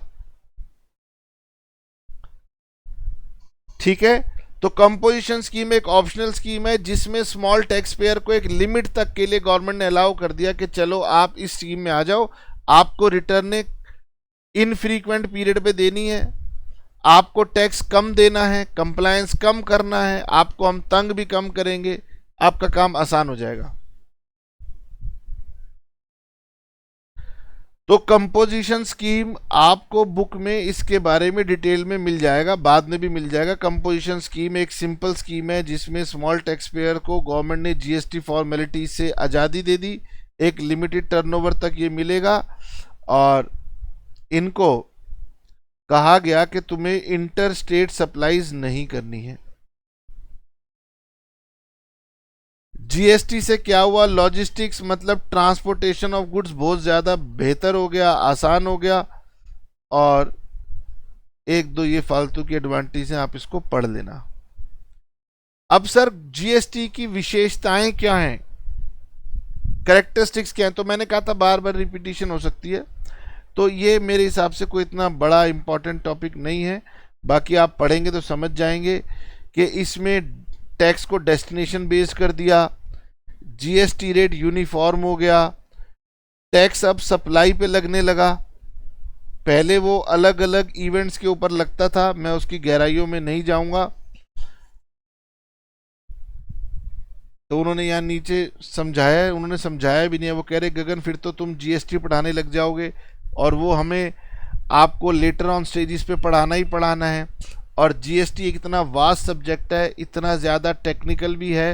ठीक है, तो कंपोजिशन स्कीम एक ऑप्शनल स्कीम है जिसमें स्मॉल टैक्स पेयर को एक लिमिट तक के लिए गवर्नमेंट ने अलाउ कर दिया कि चलो आप इस स्कीम में आ जाओ, आपको रिटर्न इनफ्रीक्वेंट पीरियड पे देनी है, आपको टैक्स कम देना है, कंप्लायंस कम करना है, आपको हम तंग भी कम करेंगे, आपका काम आसान हो जाएगा। तो कंपोजिशन स्कीम आपको बुक में इसके बारे में डिटेल में मिल जाएगा, बाद में भी मिल जाएगा। कंपोजिशन स्कीम एक सिंपल स्कीम है जिसमें स्मॉल टैक्स पेयर को गवर्नमेंट ने जीएसटी फॉर्मेलिटी से आज़ादी दे दी, एक लिमिटेड टर्नओवर तक ये मिलेगा, और इनको कहा गया कि तुम्हें इंटर स्टेट सप्लाईज नहीं करनी है। जीएसटी से क्या हुआ, लॉजिस्टिक्स मतलब ट्रांसपोर्टेशन ऑफ गुड्स बहुत ज़्यादा बेहतर हो गया, आसान हो गया, और एक दो ये फालतू की एडवांटेज हैं, आप इसको पढ़ लेना। अब सर जीएसटी की विशेषताएं क्या हैं, कैरेक्टरिस्टिक्स क्या हैं, तो मैंने कहा था बार बार रिपीटिशन हो सकती है, तो ये मेरे हिसाब से कोई इतना बड़ा इंपॉर्टेंट टॉपिक नहीं है। बाकी आप पढ़ेंगे तो समझ जाएंगे कि इसमें टैक्स को डेस्टिनेशन बेस्ड कर दिया, जीएसटी रेट यूनिफॉर्म हो गया, टैक्स अब सप्लाई पे लगने लगा, पहले वो अलग अलग इवेंट्स के ऊपर लगता था, मैं उसकी गहराइयों में नहीं जाऊंगा। तो उन्होंने यहाँ नीचे समझाया है, उन्होंने समझाया भी नहीं है, वो कह रहे गगन फिर तो तुम जीएसटी पढ़ाने लग जाओगे, और वो हमें आपको लेटर ऑन स्टेजेस पे पढ़ाना ही पढ़ाना है। और जीएसटी एक इतना वास्ट सब्जेक्ट है, इतना ज़्यादा टेक्निकल भी है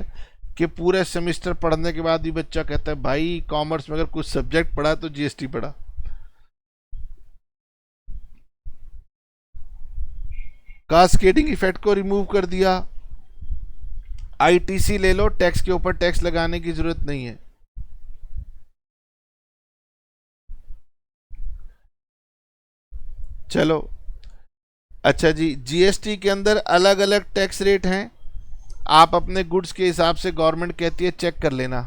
कि पूरे सेमेस्टर पढ़ने के बाद भी बच्चा कहता है भाई कॉमर्स में अगर कुछ सब्जेक्ट पढ़ा तो जीएसटी पढ़ा। कास्केडिंग इफेक्ट को रिमूव कर दिया, आईटीसी ले लो, टैक्स के ऊपर टैक्स लगाने की जरूरत नहीं है। चलो अच्छा जी, जीएसटी के अंदर अलग अलग टैक्स रेट हैं, आप अपने गुड्स के हिसाब से गवर्नमेंट कहती है चेक कर लेना।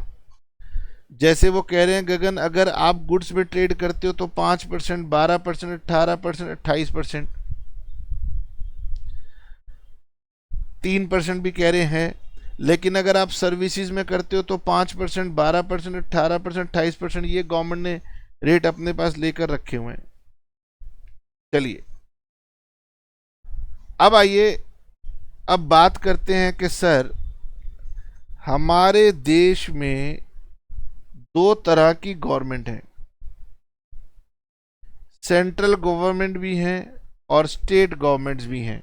जैसे वो कह रहे हैं गगन अगर आप गुड्स में ट्रेड करते हो तो 5%, 12%, 18%, 28%, 3% भी कह रहे हैं। लेकिन अगर आप सर्विसेज में करते हो तो 5%, 12%, 18%, 28%, ये गवर्नमेंट ने रेट अपने पास लेकर रखे हुए हैं। चलिए अब आइए, अब बात करते हैं कि सर हमारे देश में दो तरह की गवर्नमेंट है, सेंट्रल गवर्नमेंट भी हैं और स्टेट गवर्नमेंट्स भी हैं।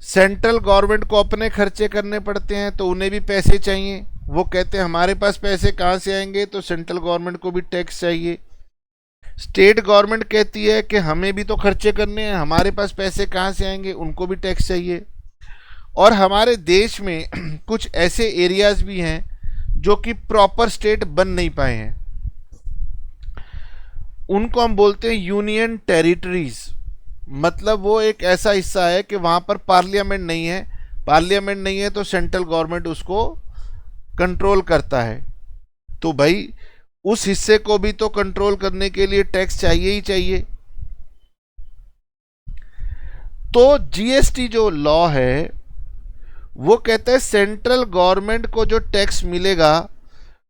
सेंट्रल गवर्नमेंट को अपने खर्चे करने पड़ते हैं तो उन्हें भी पैसे चाहिए, वो कहते हैं हमारे पास पैसे कहाँ से आएंगे, तो सेंट्रल गवर्नमेंट को भी टैक्स चाहिए। स्टेट गवर्नमेंट कहती है कि हमें भी तो खर्चे करने हैं, हमारे पास पैसे कहाँ से आएंगे, उनको भी टैक्स चाहिए। और हमारे देश में कुछ ऐसे एरियाज भी हैं जो कि प्रॉपर स्टेट बन नहीं पाए हैं, उनको हम बोलते हैं यूनियन टेरिटरीज। मतलब वो एक ऐसा हिस्सा है कि वहां पर पार्लियामेंट नहीं है, पार्लियामेंट नहीं है तो सेंट्रल गवर्नमेंट उसको कंट्रोल करता है। तो भाई उस हिस्से को भी तो कंट्रोल करने के लिए टैक्स चाहिए ही चाहिए। तो जीएसटी जो लॉ है वो कहता है सेंट्रल गवर्नमेंट को जो टैक्स मिलेगा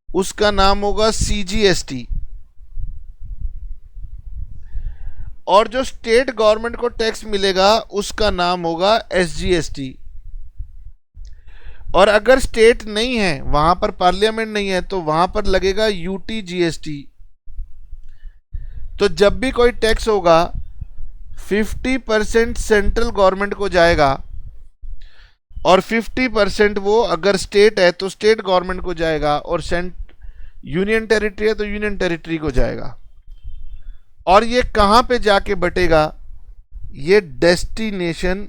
उसका नाम होगा सीजीएसटी, और जो स्टेट गवर्नमेंट को टैक्स मिलेगा उसका नाम होगा एसजीएसटी। और अगर स्टेट नहीं है, वहां पर पार्लियामेंट नहीं है, तो वहां पर लगेगा यूटीजीएसटी। तो जब भी कोई टैक्स होगा 50% सेंट्रल गवर्नमेंट को जाएगा और 50% वो अगर स्टेट है तो स्टेट गवर्नमेंट को जाएगा, और यूनियन टेरिटरी है तो यूनियन टेरिटरी को जाएगा। और ये कहां पे जाके बटेगा, ये डेस्टिनेशन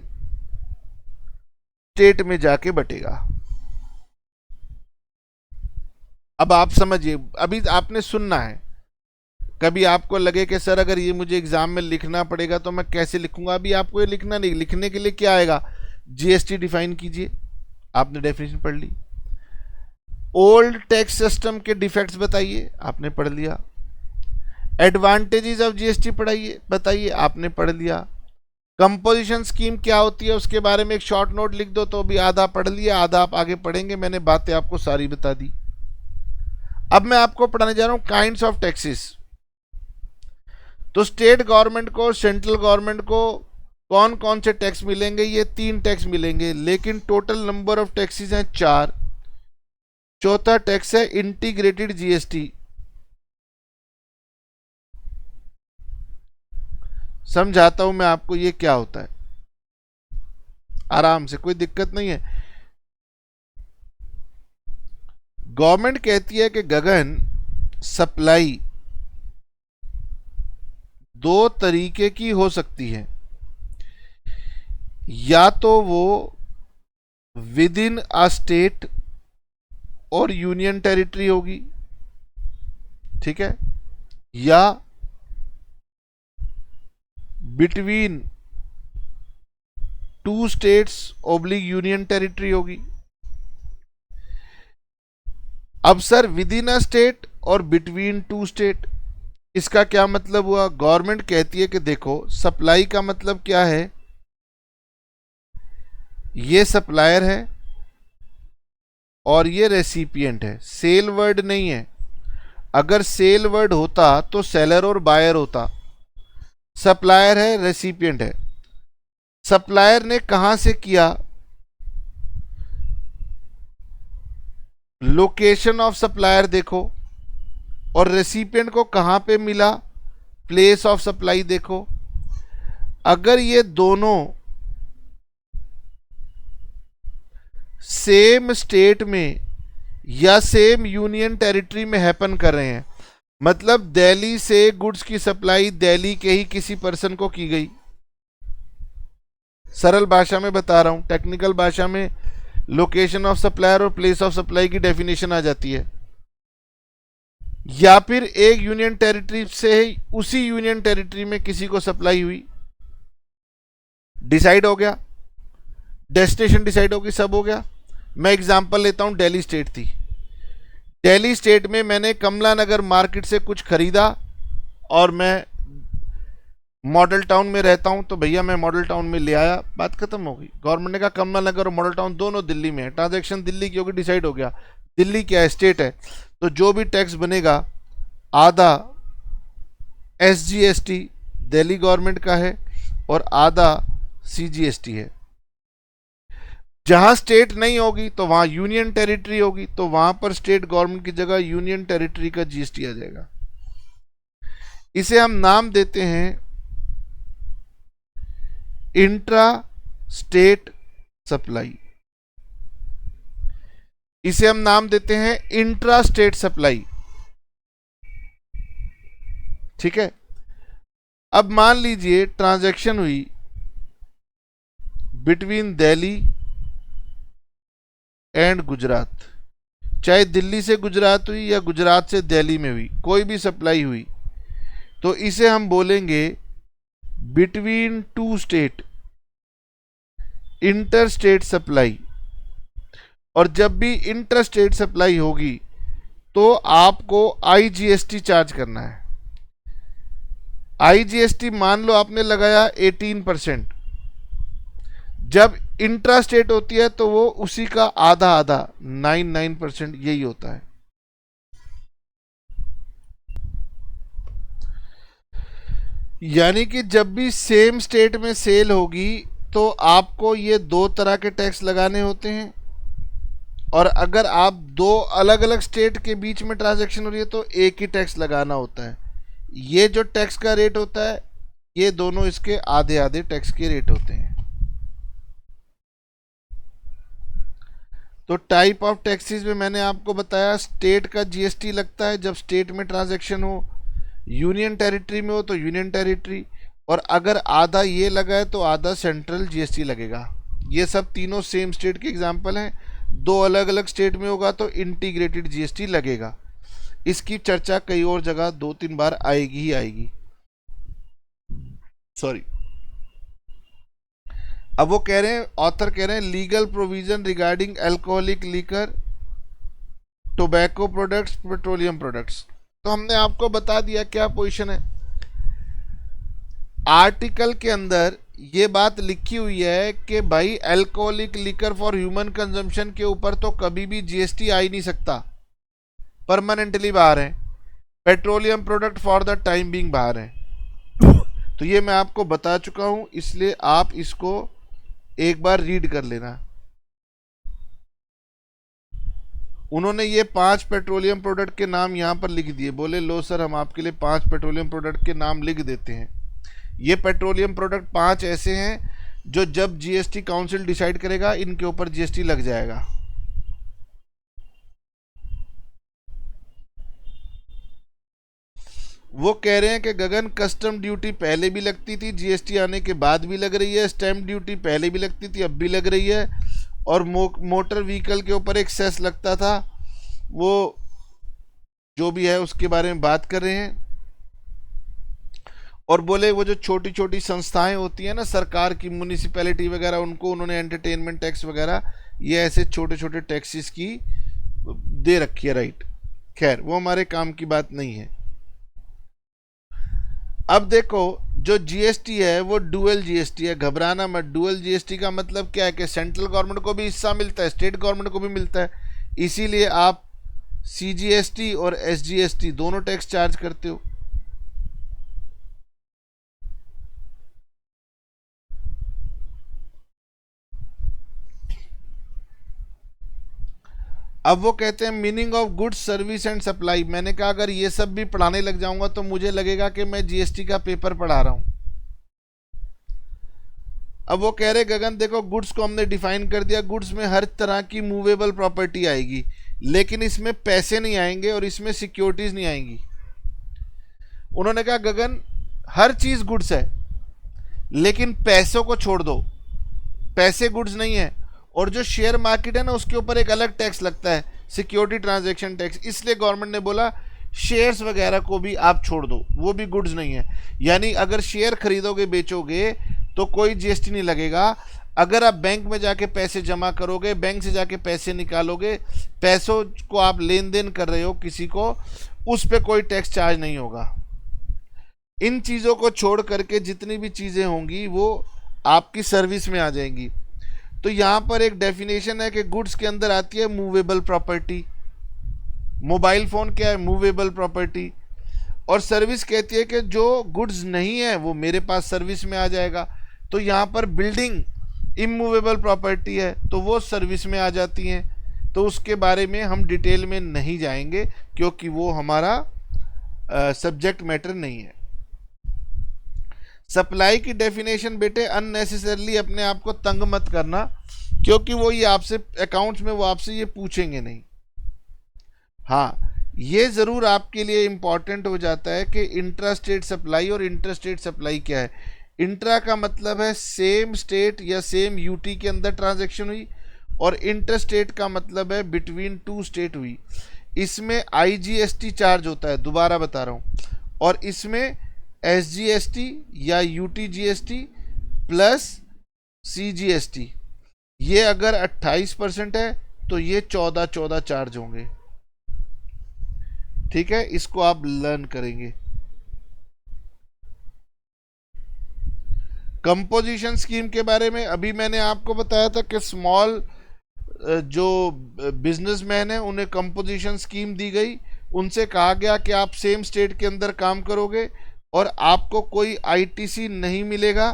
स्टेट में जाके बटेगा। अब आप समझिए, अभी आपने सुनना है, कभी आपको लगे कि सर अगर ये मुझे एग्जाम में लिखना पड़ेगा तो मैं कैसे लिखूंगा, अभी आपको ये लिखना नहीं, लिखने के लिए क्या आएगा, जीएसटी डिफाइन कीजिए, आपने डेफिनेशन पढ़ ली। ओल्ड टैक्स सिस्टम के डिफेक्ट्स बताइए, आपने पढ़ लिया। एडवांटेजेस ऑफ जीएसटी पढ़ाइए, बताइए, आपने पढ़ लिया। कंपोजिशन स्कीम क्या होती है उसके बारे में एक शॉर्ट नोट लिख दो, तो अभी आधा पढ़ लिया, आधा आप आगे पढ़ेंगे, मैंने बातें आपको सारी बता दी। अब मैं आपको पढ़ाने जा रहा हूं काइंड्स ऑफ टैक्सेस। तो स्टेट गवर्नमेंट को, सेंट्रल गवर्नमेंट को कौन कौन से टैक्स मिलेंगे, ये 3 टैक्स मिलेंगे, लेकिन टोटल नंबर ऑफ टैक्सेस हैं 4। चौथा टैक्स है इंटीग्रेटेड जीएसटी। समझाता हूं मैं आपको ये क्या होता है, आराम से, कोई दिक्कत नहीं है। गवर्नमेंट कहती है कि गगन, सप्लाई 2 तरीके की हो सकती है, या तो वो विद इन अ स्टेट और यूनियन टेरिटरी होगी, ठीक है, या between 2 states oblique union territory होगी। अब sir with in a state और बिटवीन 2 स्टेट, इसका क्या मतलब हुआ। गवर्नमेंट कहती है कि देखो, सप्लाई का मतलब क्या है, ये सप्लायर है और ये रेसिपिएंट है, सेल वर्ड नहीं है। अगर सेल वर्ड होता तो सेलर और बायर होता, सप्लायर है, रेसिपिएंट है। सप्लायर ने कहां से किया, लोकेशन ऑफ सप्लायर देखो, और रेसिपिएंट को कहां पे मिला, प्लेस ऑफ सप्लाई देखो। अगर ये दोनों सेम स्टेट में या सेम यूनियन टेरिटरी में हैपन कर रहे हैं, मतलब दिल्ली से गुड्स की सप्लाई दिल्ली के ही किसी पर्सन को की गई, सरल भाषा में बता रहा हूं, टेक्निकल भाषा में लोकेशन ऑफ सप्लायर और प्लेस ऑफ सप्लाई की डेफिनेशन आ जाती है। या फिर एक यूनियन टेरिटरी से उसी यूनियन टेरिटरी में किसी को सप्लाई हुई, डिसाइड हो गया, डेस्टिनेशन डिसाइड होगी, सब हो गया। मैं एग्जांपल लेता हूं, दिल्ली स्टेट थी, दिल्ली स्टेट में मैंने कमला नगर मार्केट से कुछ खरीदा और मैं मॉडल टाउन में रहता हूं, तो भैया मैं मॉडल टाउन में ले आया, बात खत्म हो गई। गवर्नमेंट ने कहा कमला नगर और मॉडल टाउन दोनों दिल्ली में है, ट्रांजैक्शन दिल्ली की होगी, डिसाइड हो गया। दिल्ली क्या है, स्टेट है, तो जो भी टैक्स बनेगा आधा एसजीएसटी दिल्ली गवर्नमेंट का है और आधा सीजीएसटी है। जहां स्टेट नहीं होगी तो वहां यूनियन टेरिटरी होगी, तो वहां पर स्टेट गवर्नमेंट की जगह यूनियन टेरिटरी का जीएसटी आ जाएगा। इसे हम नाम देते हैं इंट्रा स्टेट सप्लाई। इसे हम नाम देते हैं इंट्रा स्टेट सप्लाई। ठीक है। अब मान लीजिए ट्रांजैक्शन हुई बिटवीन दिल्ली एंड गुजरात, चाहे दिल्ली से गुजरात हुई या गुजरात से दिल्ली में हुई, कोई भी सप्लाई हुई, तो इसे हम बोलेंगे between two state inter state supply. और जब भी इंटर स्टेट सप्लाई होगी तो आपको आईजीएसटी चार्ज करना है। आईजीएसटी मान लो आपने लगाया 18%, जब इंट्रा स्टेट होती है तो वो उसी का आधा आधा 9% यही होता है। यानी कि जब भी सेम स्टेट में सेल होगी तो आपको ये दो तरह के टैक्स लगाने होते हैं, और अगर आप दो अलग अलग स्टेट के बीच में ट्रांजैक्शन हो रही है तो एक ही टैक्स लगाना होता है। ये जो टैक्स का रेट होता है ये दोनों इसके आधे आधे टैक्स के रेट होते हैं। तो टाइप ऑफ टैक्सेस में मैंने आपको बताया, स्टेट का जीएसटी लगता है जब स्टेट में ट्रांजैक्शन हो, यूनियन टेरिटरी में हो तो यूनियन टेरिटरी, और अगर आधा ये लगा है तो आधा सेंट्रल जीएसटी लगेगा। ये सब तीनों सेम स्टेट के एग्जांपल हैं। दो अलग अलग स्टेट में होगा तो इंटीग्रेटेड जीएसटी लगेगा। इसकी चर्चा कई और जगह 2-3 बार आएगी ही आएगी। सॉरी। अब वो कह रहे हैं, ऑथर कह रहे हैं legal provision regarding alcoholic liquor, tobacco products, petroleum products. तो हमने आपको बता दिया क्या पोजीशन है। आर्टिकल के अंदर ये बात लिखी हुई है कि भाई alcoholic liquor for human consumption के ऊपर तो कभी भी जीएसटी आ ही नहीं सकता, परमानेंटली बाहर है। Petroleum product for the time being बाहर है। तो ये मैं आपको बता चुका हूं, इसलिए आप इसको एक बार रीड कर लेना। उन्होंने ये 5 पेट्रोलियम प्रोडक्ट के नाम यहां पर लिख दिए। बोले लो सर हम आपके लिए 5 पेट्रोलियम प्रोडक्ट के नाम लिख देते हैं। ये पेट्रोलियम प्रोडक्ट 5 ऐसे हैं जो जब जीएसटी काउंसिल डिसाइड करेगा इनके ऊपर जीएसटी लग जाएगा। वो कह रहे हैं कि गगन कस्टम ड्यूटी पहले भी लगती थी, जीएसटी आने के बाद भी लग रही है, स्टैंप ड्यूटी पहले भी लगती थी अब भी लग रही है, और मोटर व्हीकल के ऊपर एक सेस लगता था, वो जो भी है उसके बारे में बात कर रहे हैं। और बोले वो जो छोटी छोटी संस्थाएं होती हैं ना सरकार की, म्यूनिसिपैलिटी वगैरह, उनको उन्होंने एंटरटेनमेंट टैक्स वगैरह ये ऐसे छोटे छोटे टैक्सेस की दे रखी है, राइट। खैर वो हमारे काम की बात नहीं है। अब देखो जो जीएसटी है वो डुअल जीएसटी है, घबराना मत। डुअल जीएसटी का मतलब क्या है कि सेंट्रल गवर्नमेंट को भी हिस्सा मिलता है, स्टेट गवर्नमेंट को भी मिलता है, इसीलिए आप सीजीएसटी और एसजीएसटी दोनों टैक्स चार्ज करते हो। अब वो कहते हैं meaning of goods service and supply. मैंने कहा अगर ये सब भी पढ़ाने लग जाऊंगा तो मुझे लगेगा कि मैं जीएसटी का पेपर पढ़ा रहा हूं। अब वो कह रहे गगन देखो गुड्स को हमने डिफाइन कर दिया, गुड्स में हर तरह की मूवेबल प्रॉपर्टी आएगी, लेकिन इसमें पैसे नहीं आएंगे और इसमें सिक्योरिटीज नहीं आएंगी। उन्होंने कहा गगन हर चीज गुड्स है लेकिन पैसों को छोड़ दो, पैसे गुड्स नहीं है। और जो शेयर मार्केट है ना उसके ऊपर एक अलग टैक्स लगता है, सिक्योरिटी ट्रांजैक्शन टैक्स, इसलिए गवर्नमेंट ने बोला शेयर्स वगैरह को भी आप छोड़ दो, वो भी गुड्स नहीं है। यानी अगर शेयर खरीदोगे बेचोगे तो कोई जीएसटी नहीं लगेगा। अगर आप बैंक में जाके पैसे जमा करोगे, बैंक से जाके पैसे निकालोगे, पैसों को आप लेन देन कर रहे हो किसी को, उस पर कोई टैक्स चार्ज नहीं होगा। इन चीज़ों को छोड़ करके जितनी भी चीज़ें होंगी वो आपकी सर्विस में आ जाएंगी। तो यहाँ पर एक डेफिनेशन है कि गुड्स के अंदर आती है मूवेबल प्रॉपर्टी। मोबाइल फ़ोन क्या है? Movable property. और सर्विस कहती है कि जो गुड्स नहीं है वो मेरे पास सर्विस में आ जाएगा। तो यहाँ पर बिल्डिंग इमूवेबल प्रॉपर्टी है तो वो सर्विस में आ जाती हैं, तो उसके बारे में हम डिटेल में नहीं जाएंगे क्योंकि वो हमारा सब्जेक्ट मैटर नहीं है। सप्लाई की डेफिनेशन बेटे अननेसेसरली अपने आप को तंग मत करना, क्योंकि वो ये आपसे अकाउंट्स में वो आपसे ये पूछेंगे नहीं। हाँ, ये ज़रूर आपके लिए इम्पॉर्टेंट हो जाता है कि इंट्रा स्टेट सप्लाई और इंटर स्टेट सप्लाई क्या है। इंट्रा का मतलब है सेम स्टेट या सेम यूटी के अंदर ट्रांजैक्शन हुई, और इंटर स्टेट का मतलब है बिटवीन टू स्टेट हुई। इसमें आईजीएसटी चार्ज होता है, दोबारा बता रहा हूँ, और इसमें एसजीएसटी या यूटीजीएसटी प्लस सीजीएसटी, ये अगर 28% है तो ये 14 चार्ज होंगे। ठीक है, इसको आप लर्न करेंगे। कंपोजिशन स्कीम के बारे में अभी मैंने आपको बताया था कि स्मॉल जो बिजनेसमैन है उन्हें कंपोजिशन स्कीम दी गई, उनसे कहा गया कि आप सेम स्टेट के अंदर काम करोगे और आपको कोई आईटीसी नहीं मिलेगा,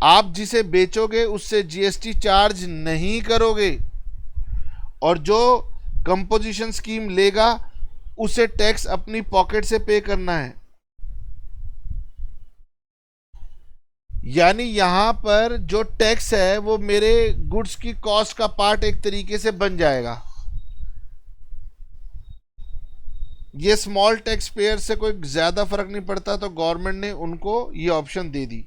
आप जिसे बेचोगे उससे जीएसटी चार्ज नहीं करोगे, और जो कंपोजिशन स्कीम लेगा उसे टैक्स अपनी पॉकेट से पे करना है। यानी यहां पर जो टैक्स है वो मेरे गुड्स की कॉस्ट का पार्ट एक तरीके से बन जाएगा। ये स्मॉल टैक्स पेयर से कोई ज्यादा फर्क नहीं पड़ता, तो गवर्नमेंट ने उनको ये ऑप्शन दे दी।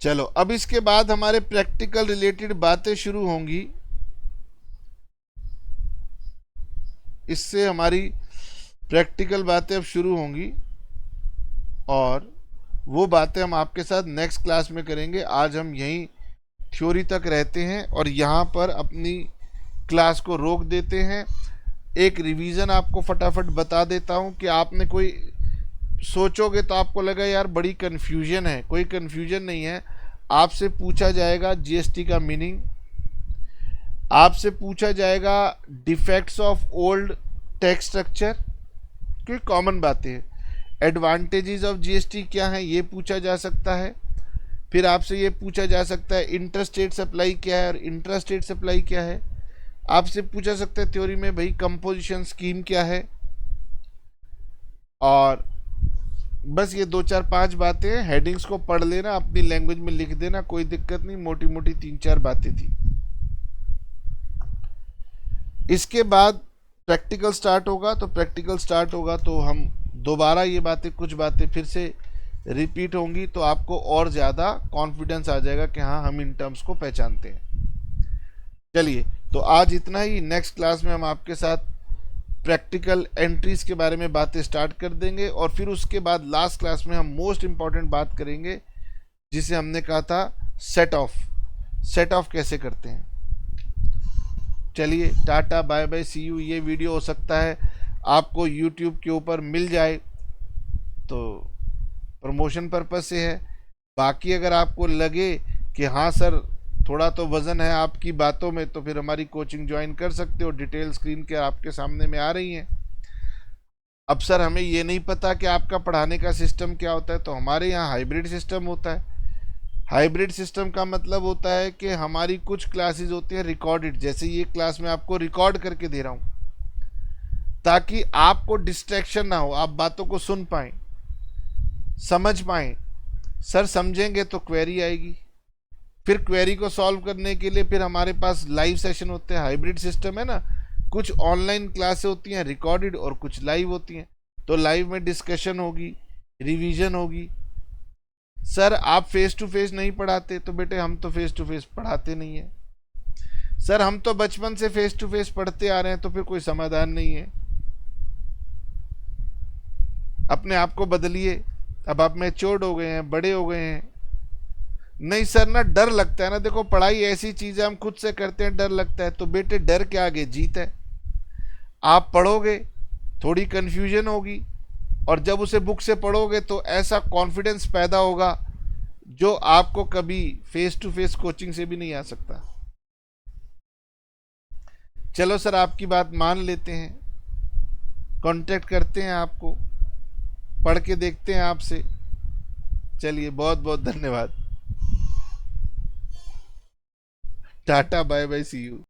चलो, अब इसके बाद हमारे प्रैक्टिकल रिलेटेड बातें शुरू होंगी। इससे हमारी प्रैक्टिकल बातें अब शुरू होंगी, और वो बातें हम आपके साथ नेक्स्ट क्लास में करेंगे। आज हम यहीं थ्योरी तक रहते हैं और यहाँ पर अपनी क्लास को रोक देते हैं। एक रिवीजन आपको फटाफट बता देता हूँ कि आपने कोई सोचोगे तो आपको लगा यार बड़ी कन्फ्यूजन है, कोई कन्फ्यूजन नहीं है। आपसे पूछा जाएगा जीएसटी का मीनिंग, आपसे पूछा जाएगा defects of old tax structure, कोई कॉमन बातें हैं। एडवांटेजेस ऑफ जीएसटी क्या है ये पूछा जा सकता है। फिर आपसे ये पूछा जा सकता है इंटर स्टेट सप्लाई क्या है और इंट्रा स्टेट सप्लाई क्या है। आपसे पूछा सकता है थ्योरी में भाई कंपोजिशन स्कीम क्या है। और बस ये 2 4 5 बातें हैं, हेडिंग्स को पढ़ लेना, अपनी लैंग्वेज में लिख देना, कोई दिक्कत नहीं, मोटी मोटी 3 4 बातें थी। इसके बाद प्रैक्टिकल स्टार्ट होगा, तो प्रैक्टिकल स्टार्ट होगा तो हम दोबारा ये बातें, कुछ बातें फिर से रिपीट होंगी, तो आपको और ज़्यादा कॉन्फिडेंस आ जाएगा कि हाँ हम इन टर्म्स को पहचानते हैं। चलिए, तो आज इतना ही। नेक्स्ट क्लास में हम आपके साथ प्रैक्टिकल एंट्रीज के बारे में बातें स्टार्ट कर देंगे, और फिर उसके बाद लास्ट क्लास में हम मोस्ट इम्पॉर्टेंट बात करेंगे जिसे हमने कहा था सेट ऑफ। सेट ऑफ कैसे करते हैं। चलिए, टाटा, बाय बाय, सी यू। ये वीडियो हो सकता है आपको यूट्यूब के ऊपर मिल जाए तो प्रमोशन पर्पस से है। बाकी अगर आपको लगे कि हाँ सर थोड़ा तो वज़न है आपकी बातों में, तो फिर हमारी कोचिंग ज्वाइन कर सकते हो। डिटेल स्क्रीन के आपके सामने में आ रही हैं। अब सर हमें ये नहीं पता कि आपका पढ़ाने का सिस्टम क्या होता है, तो हमारे यहाँ हाइब्रिड सिस्टम होता है। हाइब्रिड सिस्टम का मतलब होता है कि हमारी कुछ क्लासेस होती हैं रिकॉर्डेड, जैसे ये क्लास में आपको रिकॉर्ड करके दे रहा हूँ, ताकि आपको डिस्ट्रैक्शन ना हो, आप बातों को सुन पाएँ, समझ पाएँ। सर समझेंगे तो क्वेरी आएगी, फिर क्वेरी को सॉल्व करने के लिए फिर हमारे पास लाइव सेशन होते हैं। हाइब्रिड सिस्टम है ना, कुछ ऑनलाइन क्लासें होती हैं रिकॉर्डेड और कुछ लाइव होती हैं। तो लाइव में डिस्कशन होगी, रिवीजन होगी। सर आप फेस टू फेस नहीं पढ़ाते, तो बेटे हम तो फेस टू फेस पढ़ाते नहीं है। सर हम तो बचपन से फेस टू फेस पढ़ते आ रहे हैं, तो फिर कोई समाधान नहीं है। अपने आप को बदलिए, अब आप मैच्योर्ड हो गए हैं, बड़े हो गए हैं। नहीं सर ना डर लगता है ना, देखो पढ़ाई ऐसी चीज है हम खुद से करते हैं, डर लगता है, तो बेटे डर के आगे जीत है। आप पढ़ोगे, थोड़ी कंफ्यूजन होगी, और जब उसे बुक से पढ़ोगे तो ऐसा कॉन्फिडेंस पैदा होगा जो आपको कभी फेस टू फेस कोचिंग से भी नहीं आ सकता। चलो सर आपकी बात मान लेते हैं, कांटेक्ट करते हैं आपको, पढ़ के देखते हैं आपसे। चलिए, बहुत बहुत धन्यवाद। टाटा, बाय बाय, सी यू।